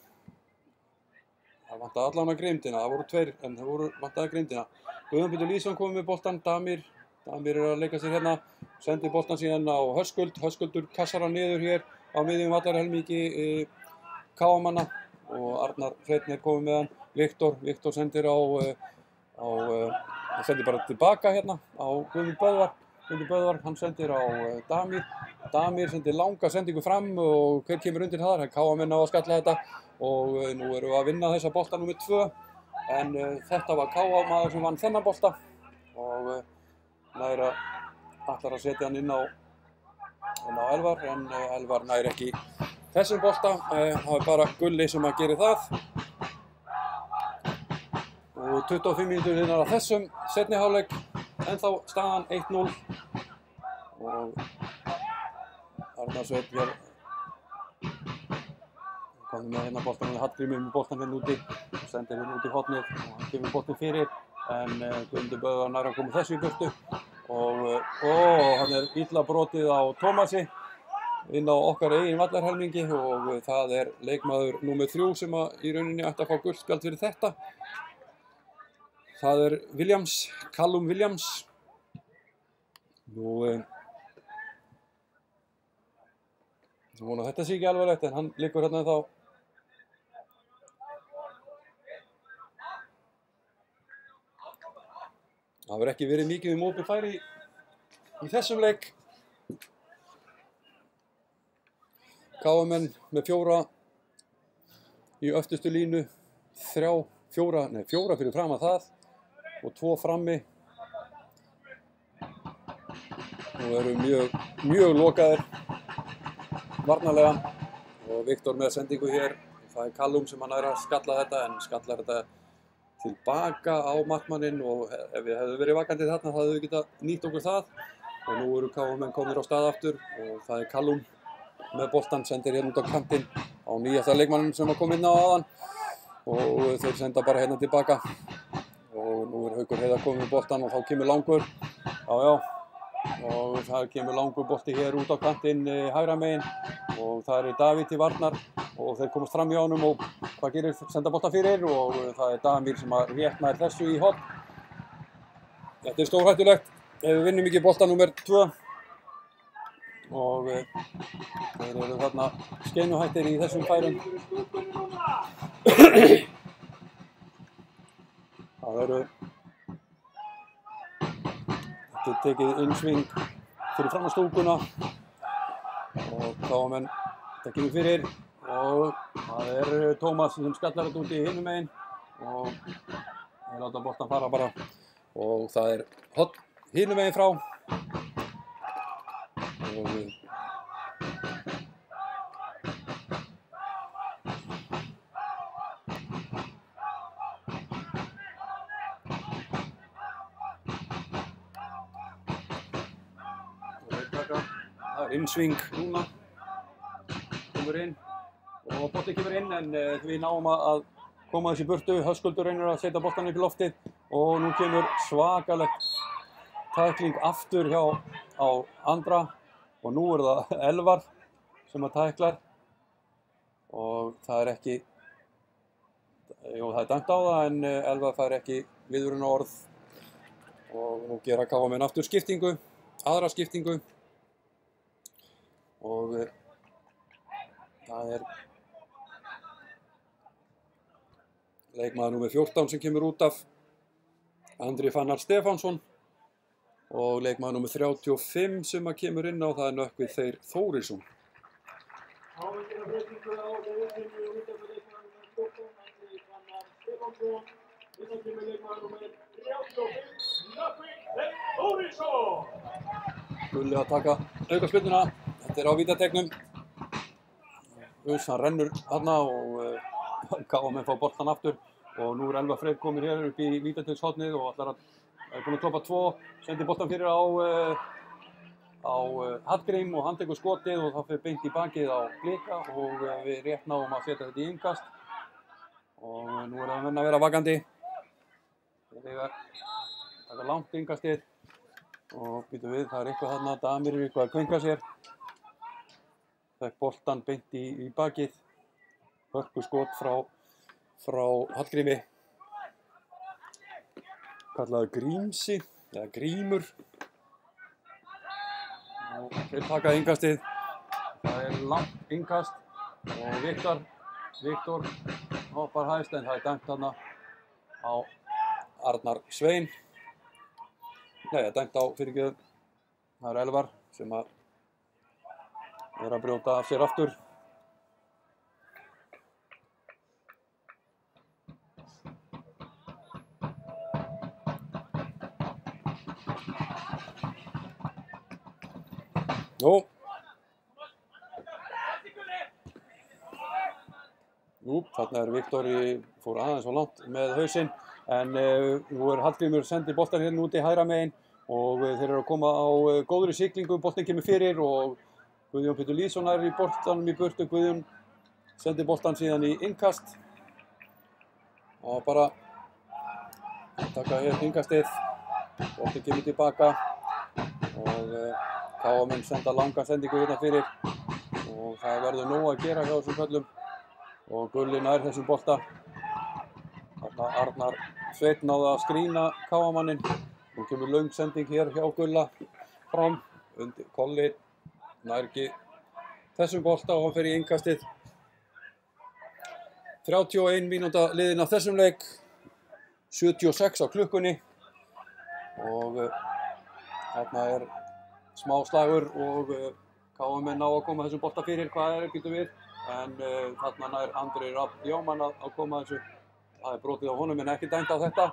það vantaði allan að grimdina, það voru tveir en það vantaði grimdina. Guðmundur Lýðsson komið með boltan, Damir að leika sér hérna, sendir boltan síðan á Höskuld, Höskuldur kassar hann niður hér á miðjum vallarhelmingi Káamanna og Arnar Hreinn komið með hann. Viktor sendir sendir bara tilbaka hérna á Guðmund Böðvar, hann sendir á Damir sendir langa sendingu fram og hver kemur undir þar? Káamenn á að skalla þetta og nú erum við að vinna þessa bolta nr. 2 en þetta var Káamaður sem vann þennan bolta og ætlar að setja hann inn á Elvar, en Elvar nær ekki þessum bolta, það er bara Gulli sem að gera það og 25 mínútur innan af þessum seinni hálfleik, ennþá staðan 1-0 og Arnar Sveinn hér komið með hérna boltan, Hallgrímur með boltan hérna úti og sendir hérna út í hornið og hann kemur boltin fyrir, en Guðmundur Böðvar nær að koma þessu í burtu og hann illa brotið á Tómasi inn á okkar eigin vallarhelmingi og það er leikmaður nr. 3 sem í rauninni ætti að fá gult spjald fyrir þetta. Það er Callum Williams. Nú vona þetta sé ekki alvarlegt, en hann liggur hérna ennþá. Það hefur ekki verið mikið opið færi í þessum leik. KM með 4 í öftustu línu, 4 fyrir fram að það og 2 frammi. Nú eru mjög lokaðir varnarlega og Viktor með sendingu hér. Það er Callum sem hann að skalla þetta, en skallar þetta tilbaka á markmanninn og ef við hefðum verið vakandi þarna þá hefðum við getað nýtt okkur það og nú eru KM komnir á stað aftur og það er Callum með boltan, sendir hérna út á kantinn á nýjasta leikmanninn sem kom inn á áðan og þeir senda bara hérna tilbaka og nú er Haukur Heiðar komið með boltan og þá kemur langur og það kemur langur bolti hér út á kantinn hægra megin og það er Davíð til varnar og þeir komast fram hjá honum og hvað gerir? Senda boltan fyrir og það er Damir sem að rétt nær þessu í horn. Þetta er stórhættulegt ef við vinnum ekki bolta nr. 2 og þeir eru þarna skeinuhættir í þessum færum. Það eru þetta tekið innsving fyrir fram á stúkuna og KM þetta kemur fyrir og það er Tómas sem skallar þetta út í hinum megin og þeir láta boltan fara bara og það er hotn hinum megin frá og Það er innsving núna. Kemur inn og boltinn kemur inn en við náum að koma þessi burtu. Höskuldur reynir að setja boltann upp í loftið og nú kemur svakalegt tækling aftur á Andra og nú er það Elvar sem að tæklar og það er ekki, það er dæmt á það en Elvar fær ekki viðvörunarorð og nú gera KM aftur skiptingu, aðra skiptingu og það er leikmaður númer 14 sem kemur út af, Andri Fannar Stefánsson og leikmaður númer 35 sem að kemur inn á, það er Nökkvi Þeyr Þórisson. Áhengjana breytingu á leikinu út af leikmaður númer 14, Andri Fannar Stefánsson. Innan kemur leikmaður númer 35, Nökkvi Þeyr Þórisson. Gulli að taka aukaspyrnuna, þetta er á vítategnum. Hann rennur þarna og KM fá boltan aftur og nú er Elvar Freyr kominn hér upp í vítategnshornið og ætlar að er búinn að kloppa 2, sendi boltan fyrir á Hallgrím og hann tekur skotið og það fer beint í bakið á Blika og við rétt náum að setja þetta í innkast og nú er það menn að vera vakandi. Þeir taka langt innkastið og býtum við, það er eitthvað þarna, Damir er eitthvað að kvenka sér. Fekk boltan beint í bakið, hörku skot frá Hallgrími. Kallaður Grímsi, eða Grímur. Og þeir taka innkastið. Það er langt innkast og Viktor hoppar hæst en það er dæmt þarna á Arnar Svein. Nei, dæmt á fyrirgjöf. Það er Elvar sem að er að brjóta af sér aftur. Þarna er Viktor fór aðeins og langt með hausinn en nú er Hallgrímur sendið boltan hérna úti hægra megin og þeir eru að koma á góðri siglingu, boltin kemur fyrir og Guðjón Pétur Lýðsson er í boltanum í burtu, Guðjón sendir boltan síðan í innkast og bara taka hér innkastið, boltin kemur tilbaka og KM senda langa sendingu hérna fyrir og það verður nóg að gera hjá þessum köllum og Gulli nær þessum bolta. Þarna Arnar Sveinn náði að skrýna KM-manninn. Nú kemur löng sending hér hjá Gulla fram undir Kolli. Nær ekki þessum bolta og hann fer í innkastið. 31 mínúta liðin af þessum leik. 76 á klukkunni. Og þarna er smá slagur og KM ná að koma þessum bolta fyrir. Hvað býtum við? En þarna nær Andri Rafn Jómann að koma þessu. Það er brotið á honum en ekki dæmt á þetta.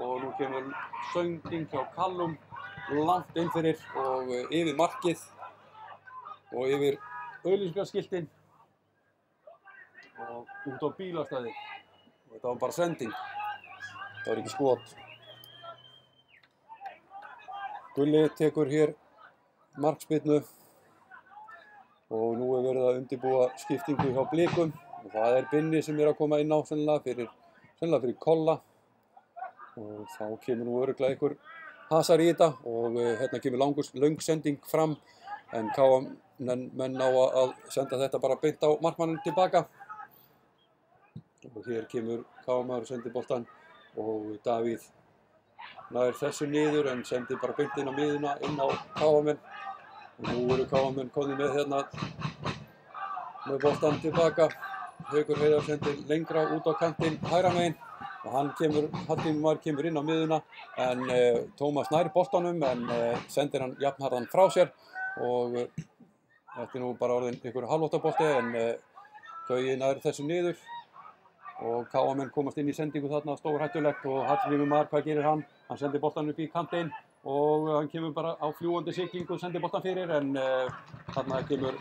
Og nú kemur sönging hjá Kallum langt inn fyrir og yfir markið og yfir auglýsingaskiltin og út á bílastæði. Þetta var bara sending. Það var ekki skot. Gulli tekur hér markspyrnu og nú er verið að undirbúa skiptingu hjá Blikum og það er Binni sem er að koma inn á sennilega fyrir Kolla og þá kemur nú örugglega einhver hasar í þetta og hérna kemur löng sending fram en menn ná að senda þetta bara beint á markmanninn tilbaka og hér kemur KM og sendir boltan og Davíð nær þessu niður en sendir bara beint inn á miðuna inn á KM og nú eru KM komnir með hérna með boltan tilbaka. Haukur Heiðar sendir lengra út á kantinn hægra megin og Hallgrímur kemur inn á miðuna en Tómas nær boltanum en sendir hann jafnharðan frá sér og þetta er nú bara orðin ykkur halvóttabolti en Gauji nær þessu niður og KM komast inn í sendingu þarna stórhættulegt og Hallgrímur hvað gerir hann? Hann sendir boltan upp í kantinn og hann kemur bara á fljúgandi siglingu og sendir boltan fyrir en þarna kemur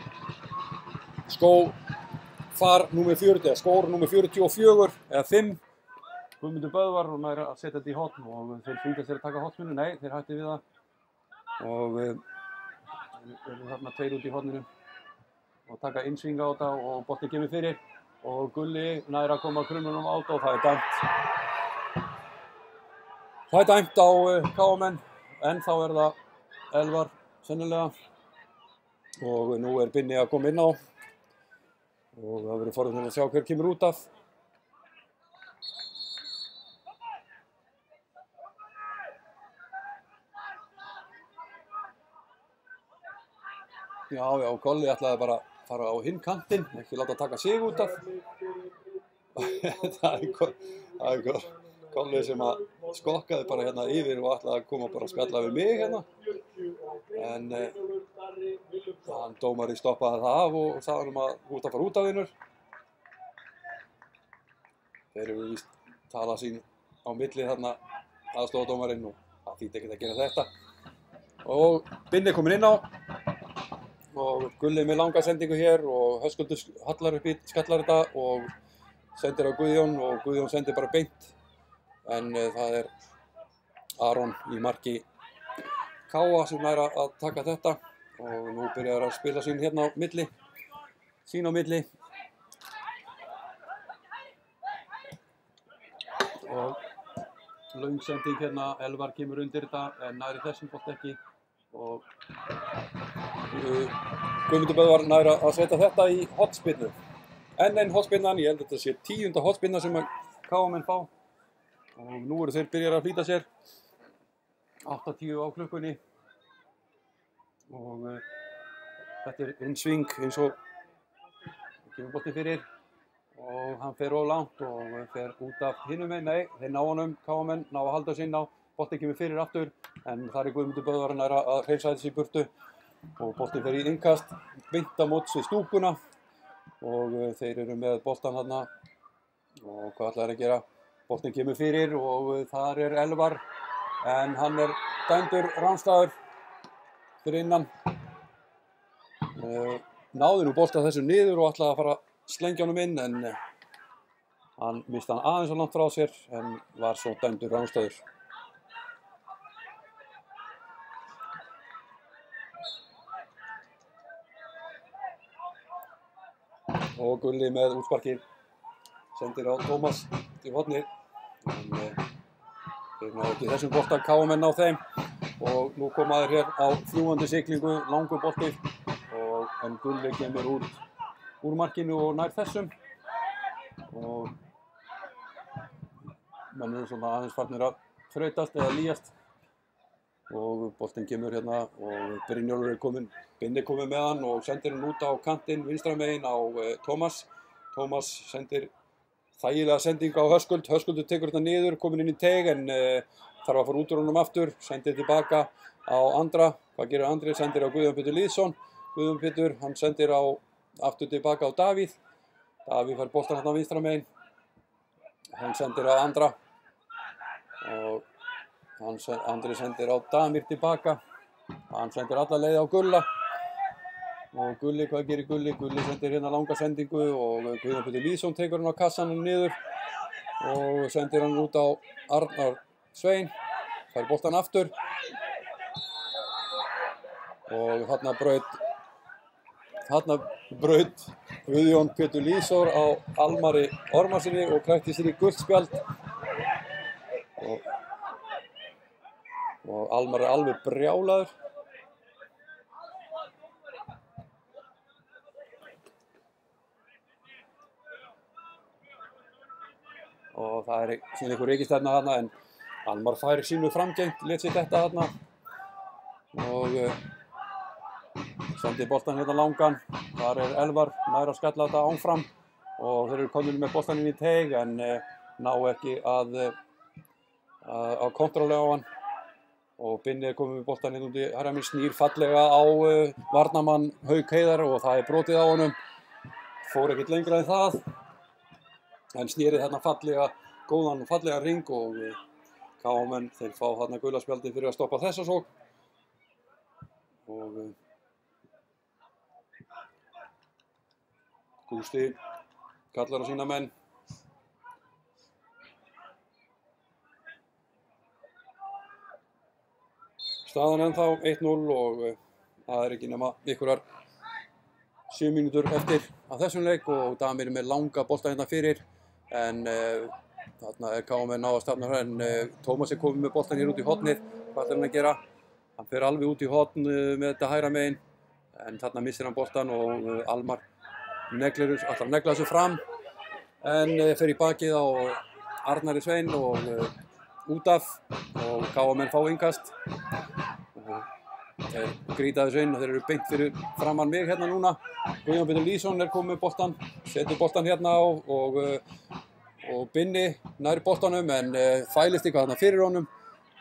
skór númer 44 eða 5 Guðmundur Böðvar og nær að setja þetta í hotn og þeir flýta sér að taka hotnspunni, nei þeir hætti við það og eru þarna tveir út í horninu og taka innsvinga á þetta og boltinn kemur fyrir og Gulli nær að koma krumlunum á þetta og það er dæmt. Það er dæmt á KM-menn, en þá er það Elvar sennilega og nú er Binni að koma inn á og það verður forvitnilegt að sjá hver kemur út af. Já, Golli ætlaði bara að fara á hinn kantinn, ekki láta taka sig út af. Það er Golli sem að skokkaði bara hérna yfir og ætlaði að koma bara að spjalla við mig hérna. En hann dómari stoppaði það af og sagði hann að þú ert að fara út af vinur. Þeir eru víst tala sín á milli þarna aðstofadómarinn og það þýtti ekkert að gera þetta. Og Binni kominn inn á. Og Gulli með langa sendingu hér og Höskuldur hallar upp í skallar þetta og sendir á Guðjón og Guðjón sendir bara beint. En það er Aron í marki Káa sem nær að taka þetta og nú byrjar að spila sín hérna á milli. Sín á milli. Og löng sending hérna, Elvar kemur undir þetta en næri þessum bolt ekki. Og Guðmundur Böðvar nær að setja þetta í hotspinnu. Enn einn hotspinnan, ég held að þetta sé 10. hotspinna sem að KM-menn fá. Og nú eru þeir byrjar að flýta sér. 8:10 á klukkunni. Og þetta er innsving eins og kemur boltinn fyrir. Og hann fer of langt og fer út af hinum megin. Nei, þeir ná honum, KM-menn ná að halda sig inn á. Boltinn kemur fyrir aftur, en þar er Guðmundur Böðvar nær að hreinsa þessi í burtu. Og boltinn fer í innkast, beint á móts við stúkuna. Og þeir eru með boltan þarna. Og hvað ætla þeir að gera? Boltinn kemur fyrir og þar er Elvar. En hann er dæmdur rangstæður fyrir innan. Náði nú bolta þessu niður og ætlaði að fara að slengja honum inn. En hann misti hann aðeins og langt frá sér, en var svo dæmdur rangstæður. Og Gulli með útsparki sendir á Tómas til horni en þeir ná ekki þessum bolta KM-menn á þeim og nú koma þeir hér á fljúgandi siglingu, langur bolti en Gulli kemur úr markinu og nær þessum og menn eru svona aðeins farnir að þrautast eða lýjast og boltinn kemur hérna og Brynjólfur er kominn, Binni kominn með hann og sendir hann út á kantinn vinstra megin á Tómas. Tómas sendir þægilega sending á Höskuld, Höskuldur tekur þetta niður, kominn inn í teig en þarf að fara út úr honum aftur, sendir tilbaka á Andra. Hvað gerir Andri? Sendir á Guðjón Pétur Lýðsson. Guðjón Pétur, hann sendir aftur tilbaka á Davíð. Davíð fær boltan hérna á vinstra megin. Hann sendir á Andra og Andri sendir á Damir tilbaka. Hann sendir alla leið á Gulla. Og Gulli, hvað gerir Gulli? Gulli sendir hérna langa sendingu og Guðjón Pétur Lýðsson tekur hann á kassanum niður og sendir hann út á Arnar Svein. Fær boltan aftur. Og þarna braut Guðjón Pétur Lýðsson á Almari Ormarsinni og krækti sér í gult spjald. Og Almar er alveg brjálaður. Og það er svona einhver reikistefna þarna en Almar fær sínu framgengt, lét sér þetta þarna og sendi boltan hérna langan. Þar er Elvar nær að skalla þetta áfram og þeir eru komnir með boltan inn í teig en ná ekki að kontróla á hann. Og Binni er komið með boltan hérna úti, Herraminn snýr fallega á varnarmann Hauk Heiðar og það er brotið á honum. Fór ekkert lengra en það. En snýrið þarna góðan fallega ring og KM-menn þeir fá þarna gula spjaldið fyrir að stoppa þessa sókn. Og Gústi kallar á sína menn. Staðan ennþá 1-0 og Það er ekki nema einhverjar 7 mínútur eftir að þessum leik og Damir er með langa bolta hérna fyrir en þarna er KM náð að stafna en Tómas er komið með boltan hér út í hornið. Hvað ætlar hann að gera? Hann fer alveg út í horn með þetta hægra megin en þarna missir hann boltan og Almar ætlar að negla þessu fram en fer í bakið á Arnari Svein og út af og KM fá innkast. Þeir grýta þessu inn og þeir eru beint fyrir framan mig hérna núna. Guðjón Pétur Lýðsson er komið með boltan, setur boltan hérna á og Binni nær boltanum en fælist eitthvað þarna fyrir honum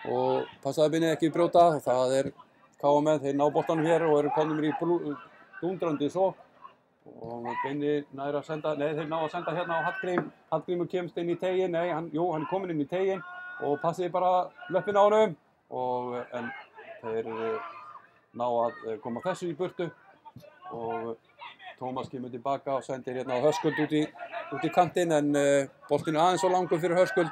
og passaði Binni ekki brjóta og það er KM, þeir ná boltanum hér og eru komnir í dundrandi svo og Binni nær að senda, þeir ná að senda hérna á Hallgrím. Hallgrímur kemst inn í teginn, hann er kominn inn í teginn og passiði bara löppin á honum en þeir ná að koma þessu í burtu og Tómas kemur tilbaka og sendir hérna á Höskuld út í kantinn en boltinn er aðeins svo langur fyrir Höskuld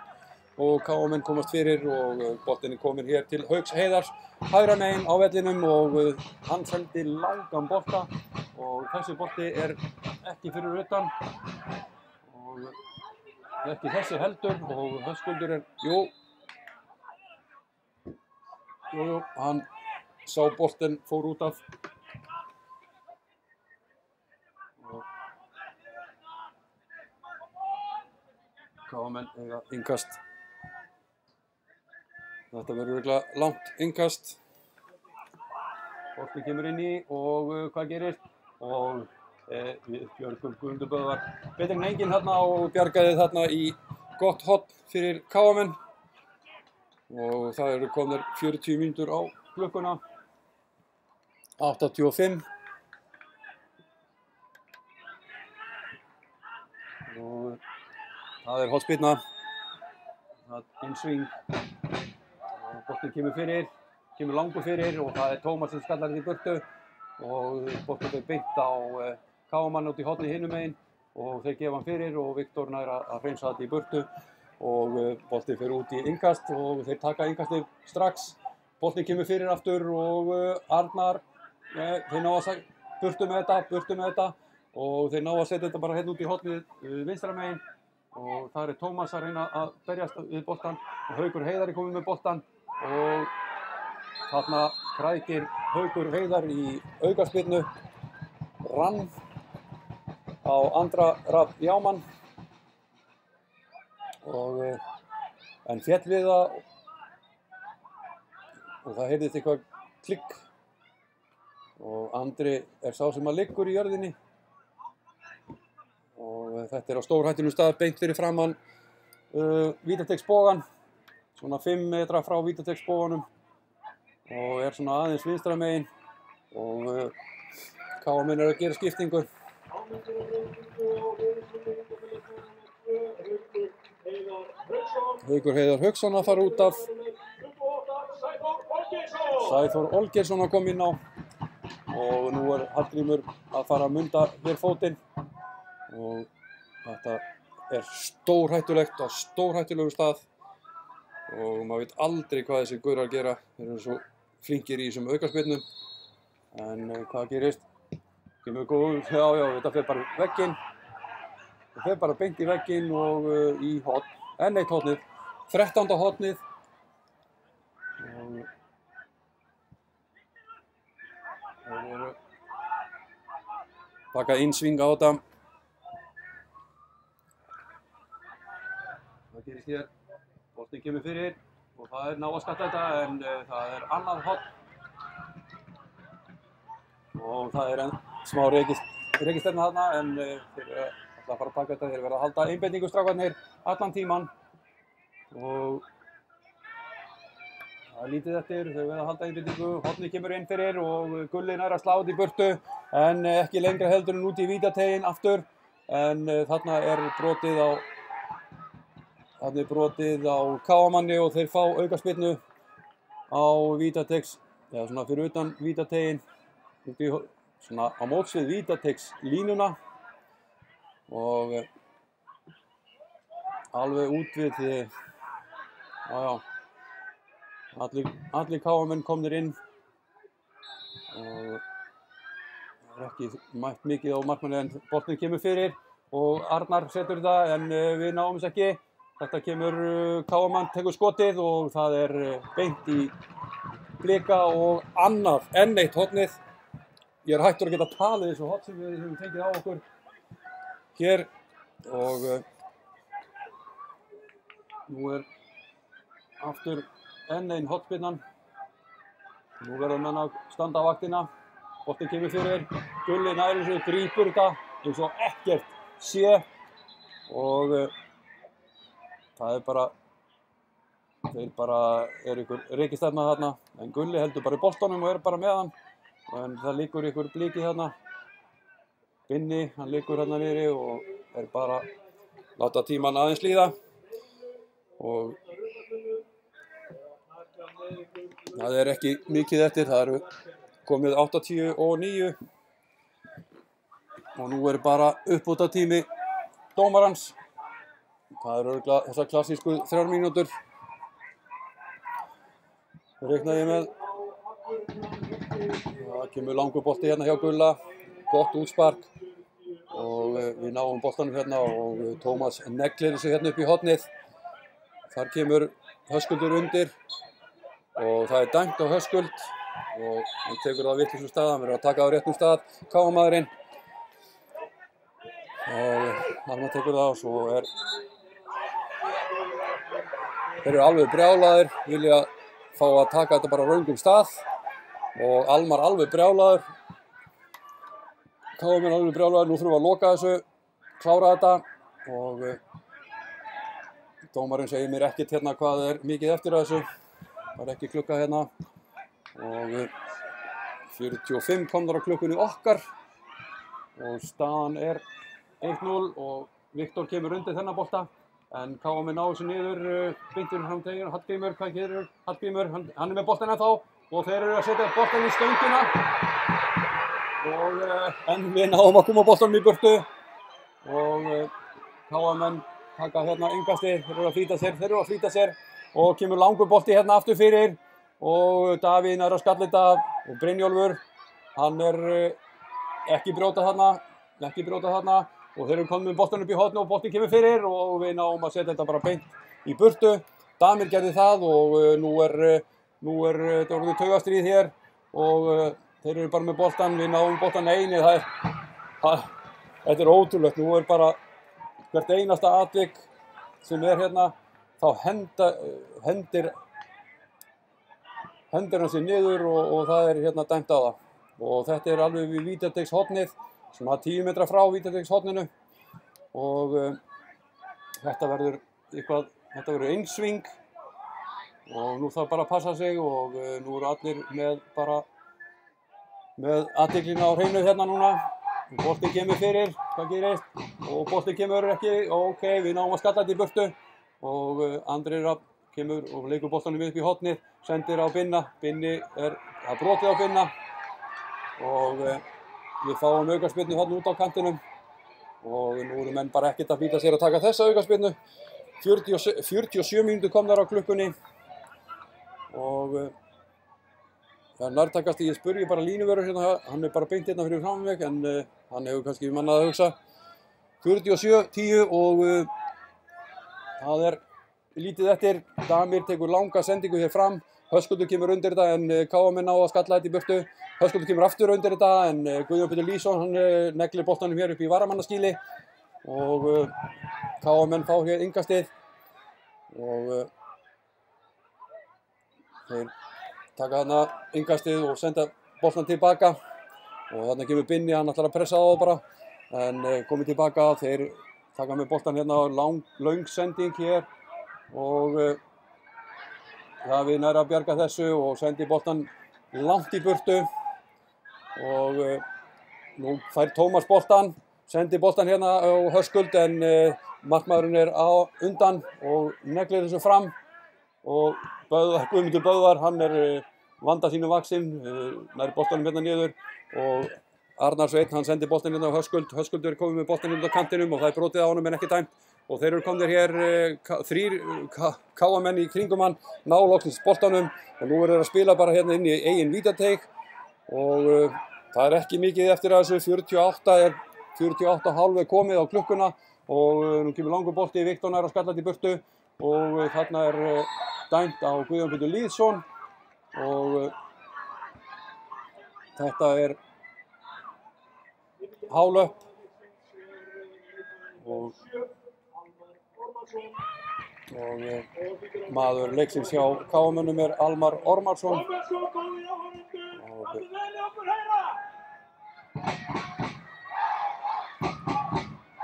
og KM komast fyrir og boltinn er komin hér til Hauks Heiðars hægra megin á vellinum og hann sendi langan bolta og þessi bolti er ekki fyrir utan og ekki þessi heldur og Höskuldur hann sá boltinn fór út af og KM eiga innkast. Þetta verður örugglega langt innkast. Boltinn kemur inn í og hvað gerist? Og við Björgum Guðmundur Böðvar betur en enginn þarna og bjargaði þarna í gott horn fyrir KM og það eru komnir 40 mínútur á klukkuna. 85 og það er hornspyrna, innsving og boltinn kemur langur fyrir og það er Tómas sem skallar þetta í burtu og boltinn er beint á KM út í horni hinum megin og þeir gefa hann fyrir og Viktor nær að hreinsa þetta í burtu og boltinn fer út í innkast og þeir taka innkastið strax. Boltinn kemur fyrir aftur og Arnar þeir ná að burtu með þetta og þeir ná að setja þetta bara hérna út í hornið vinstra megin og það er Tómas að reyna að berjast við boltan og Haukur Heiðar er komið með boltan og þarna krækir Haukur Heiðar í aukaspyrnu rann á Andra Rafn Jámann og en féll við það og það heyrðist eitthvað klikk og Andri er sá sem að liggur í jörðinni og þetta er á stórhættulegum stað beint fyrir framan vítategsbogann, svona 5 metra frá vítategsboganum og er svona aðeins vinstra megin og KM er að gera skiptingu. Haukur Heiðar Hauksson að fara út af. Sæþór Olgeirsson að koma inn á og nú er Hallgrímur að fara að munda hér fótinn og þetta er stórhættulegt á stórhættulegum stað og maður veit aldrei hvað þessi gaurar gera. Þeir eru svo flinkir í þessum aukaspyrnum en hvað gerist? Kemur góð, þetta fer bara vegginn. Það fer bara beint í vegginn og í horn, enn eitt hornið, 13. hornið og þeir eru taka innsving á þetta. Hvað gerist hér? Boltinn kemur fyrir og það er ná að skatta þetta en það er annað horn og það er smá rekisterna þarna en þeir eru alltaf að fara að taka þetta. Þeir verða að halda einbeitingu strákarnir allan tíman og það er lítið eftir. Þeir verða að halda einbeitingu. Hornið kemur inn fyrir og Gulli nær að slá þetta í burtu en ekki lengra heldur en út í vítateiginn aftur en þarna er brotið á KM-manni og þeir fá aukaspyrnu á vítateigs, eða svona fyrir utan vítateiginn, svona á móts við vítateigslínuna og alveg út við, allir KM-menn komnir inn og það er ekki mætt mikið á markmanni en boltinn kemur fyrir og Arnar setur þetta en við náum þess ekki. Þetta kemur, KM tekur skotið og það er beint í Blika og annað, enn eitt hornið. Ég er hættur að geta talið þessu horn sem við höfum fengið á okkur hér og nú er aftur enn einn hornspyrnan. Nú verður menn að standa á vaktina. Boltinn kemur fyrir, Gulli nær þessu, grípur þetta eins og ekkert sé og það er bara, þeir bara er ykkur reikistefna þarna en Gulli heldur bara í boltanum og er bara með hann en það liggur ykkur Bliki þarna. Binni, hann liggur hérna niðri og er bara láta tíman aðeins líða og það er ekki mikið eftir, það eru komið 89 og nú er bara uppbótartími dómarans. Það eru örugglega þessar klassísku 3 mínútur. Reikna ég með. Það kemur langur bolti hérna hjá Gulla, gott útspark og við náum boltanum hérna og Tómas neglir þessu hérna upp í hornið. Þar kemur Höskuldur undir og það er dæmt á Höskuld og hann tekur það á vitlausum stað, hann verður að taka það á réttum stað, KM-maðurinn og hann tekur það og svo þeir eru alveg brjálaðir, vilja fá að taka þetta bara á röngum stað og Almar alveg brjálaður, KM er alveg brjálaður, nú þurfum við að loka þessu, klára þetta og dómarinn segir mér ekkert hérna hvað er mikið eftir að þessu, það er ekki klukka hérna og 45 komnar á klukkunni okkar og staðan er 1-0 og Viktor kemur undir þennan bolta en KM ná þessu niður, beintur fram tegir, Hallgrímur, hvað gerir Hallgrímur, hann er með boltan ennþá og þeir eru að setja boltan í stöngina og en við náum að koma boltanum í burtu og KM-menn taka hérna yngasti, þeir eru að flýta sér og kemur langur bolti hérna aftur fyrir og Davíð er að skalla þetta og Brynjólfur, hann er ekki brjóta þarna og þeir eru komið með boltan upp í horn og boltin kemur fyrir og við náum að setja þetta bara beint í burtu. Damir gerði það og nú er þetta orðið taugastríð hér og þeir eru bara með boltan, við náum boltan eini, þetta er ótrúlegt, nú er bara hvert einasta atvik sem er hérna, þá hendir hann sig niður og það er hérna dæmt á það og þetta er alveg við vítateigshornið sem að 10 metra frá vítateigshorninu og þetta verður einsving og nú þarf bara að passa sig og nú eru allir með athyglinna á hreinu hérna núna. Boltinn kemur fyrir, hvað gerist? Og boltinn kemur ekki, ok, við náum að skalla þetta í burtu og Andri Rafn kemur og leikur boltanum upp í hornið, sendir á Binna, Binni er að brotið á Binna og við fáum aukaspyrnu þarna út á kantinum og nú eru menn bara ekkert að flýta sér að taka þessa aukaspyrnu. 47 mínútur komnar á klukkunni og það er nærtækast ég spurði bara línuvörður hérna, hann er bara beint hérna fyrir fram mig en hann hefur kannski mannað að hugsa. 47-10 og það er lítið eftir, Damir tekur langa sendingu hér fram, Höskuldur kemur undir þetta en KM ná að skalla þetta í burtu, Höskuldur kemur aftur undir þetta en Guðjón Pétur Lýsson hann neglir boltanum hér upp í varamannaskíli og KM fá hér yngastið og þeir taka þarna yngastið og senda boltan tilbaka og þarna kemur Binni, hann ætlar að pressa á það bara en komið tilbaka, þeir taka með boltan hérna löng sending hér og Davíð nær að bjarga þessu og sendi boltan langt í burtu og nú fær Tómas boltan, sendi boltan hérna á Höskuld en markmaðurinn er á undan og neglir þessu fram og Guðmundur Böðvar, hann er vanda sínu vaxinn, nær boltanum hérna niður og Arnar Sveinn, hann sendi boltan hérna á Höskuld, Höskuldur er komið með boltan hérna á kantinum og það er brotið á honum en ekki dæmt og þeir eru komnir hér 3 KM-menn í kringum hann, ná loksins boltanum og nú eru þeir að spila bara hérna inn í eigin vítateig og það er ekki mikið eftir að þessu. 48,5 er komið á klukkuna og nú kemur langur bolti, Viktor nær að skalla þetta í burtu og þarna er dæmt á Guðjón Pétur Lýðsson og þetta er hálöpp og maður leiksins hjá KM-unum er Almar Ormarsson.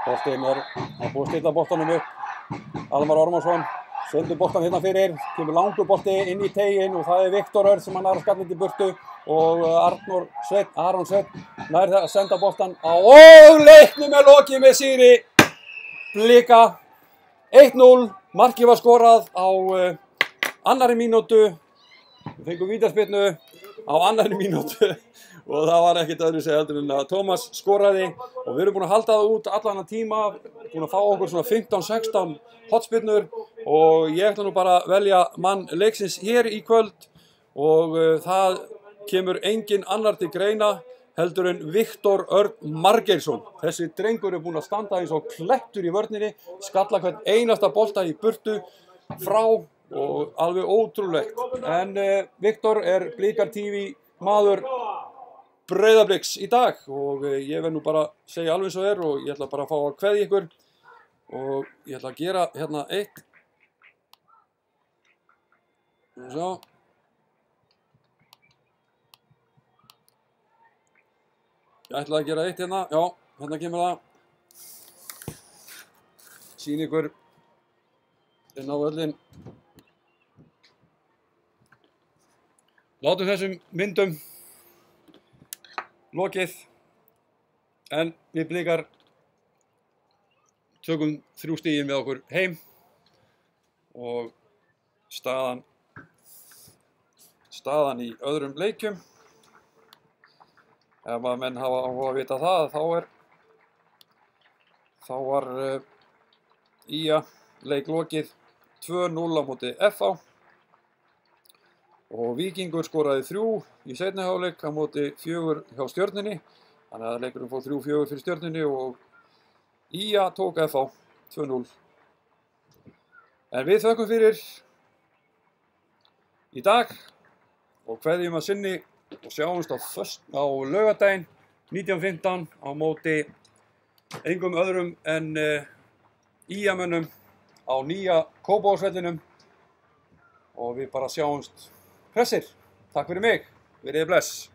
Boltinn er búið að stilla boltanum upp. Almar Ormarsson sendur boltan hérna fyrir, kemur langur bolti inn í teginn og það er Viktor Örn sem hann er að skalla þetta í burtu og Aron Sveinn nær það að senda boltan á og leiknum er lokið með sigri Blika 1-0. Markið var skorað á annarri mínútu. Við fengum vítaspyrnu á annarri mínútu og það var ekkert öðru segja heldur en að Tómas skoraði og við erum búin að halda það út allan að tíma, búin að fá okkur svona 15-16 hotspyrnur og ég ætla nú bara að velja mann leiksins hér í kvöld og það kemur engin annar til greina heldur en Viktor Örn Margeirsson. Þessi drengur er búin að standa eins og klettur í vörninni, skalla hvern einasta bolta í burtu frá og alveg ótrúlegt. En Viktor er Blikar TV maður Breiðabliks í dag og ég verð nú bara að segja alveg eins og er og ég ætla bara að fá að kveðja ykkur og ég ætla að gera hérna eitt. Svo. Ég ætla að gera eitt hérna, já, hérna kemur það. Sýn ykkur inn á völlinn. Látum þessum myndum lokið, en við Blikar tökum 3 stigin með okkur heim og staðan í öðrum leikjum. Ef að menn hafa áhuga að vita það, þá var IA leiklokið 2-0 á móti FH og Víkingur skoraði 3 í seinni hálfleik á móti 4 hjá Stjörnunni. Þannig að leikurinn fór 3-4 fyrir Stjörnunni og IA tók FH 2-0. En við þökkum fyrir í dag og kveðjum að sinni og sjáumst á laugardaginn 19:15 á móti engum öðrum en IA-mönnum á nýja Kópavogsvellinum og við bara sjáumst hressir. Takk fyrir mig, verið bless.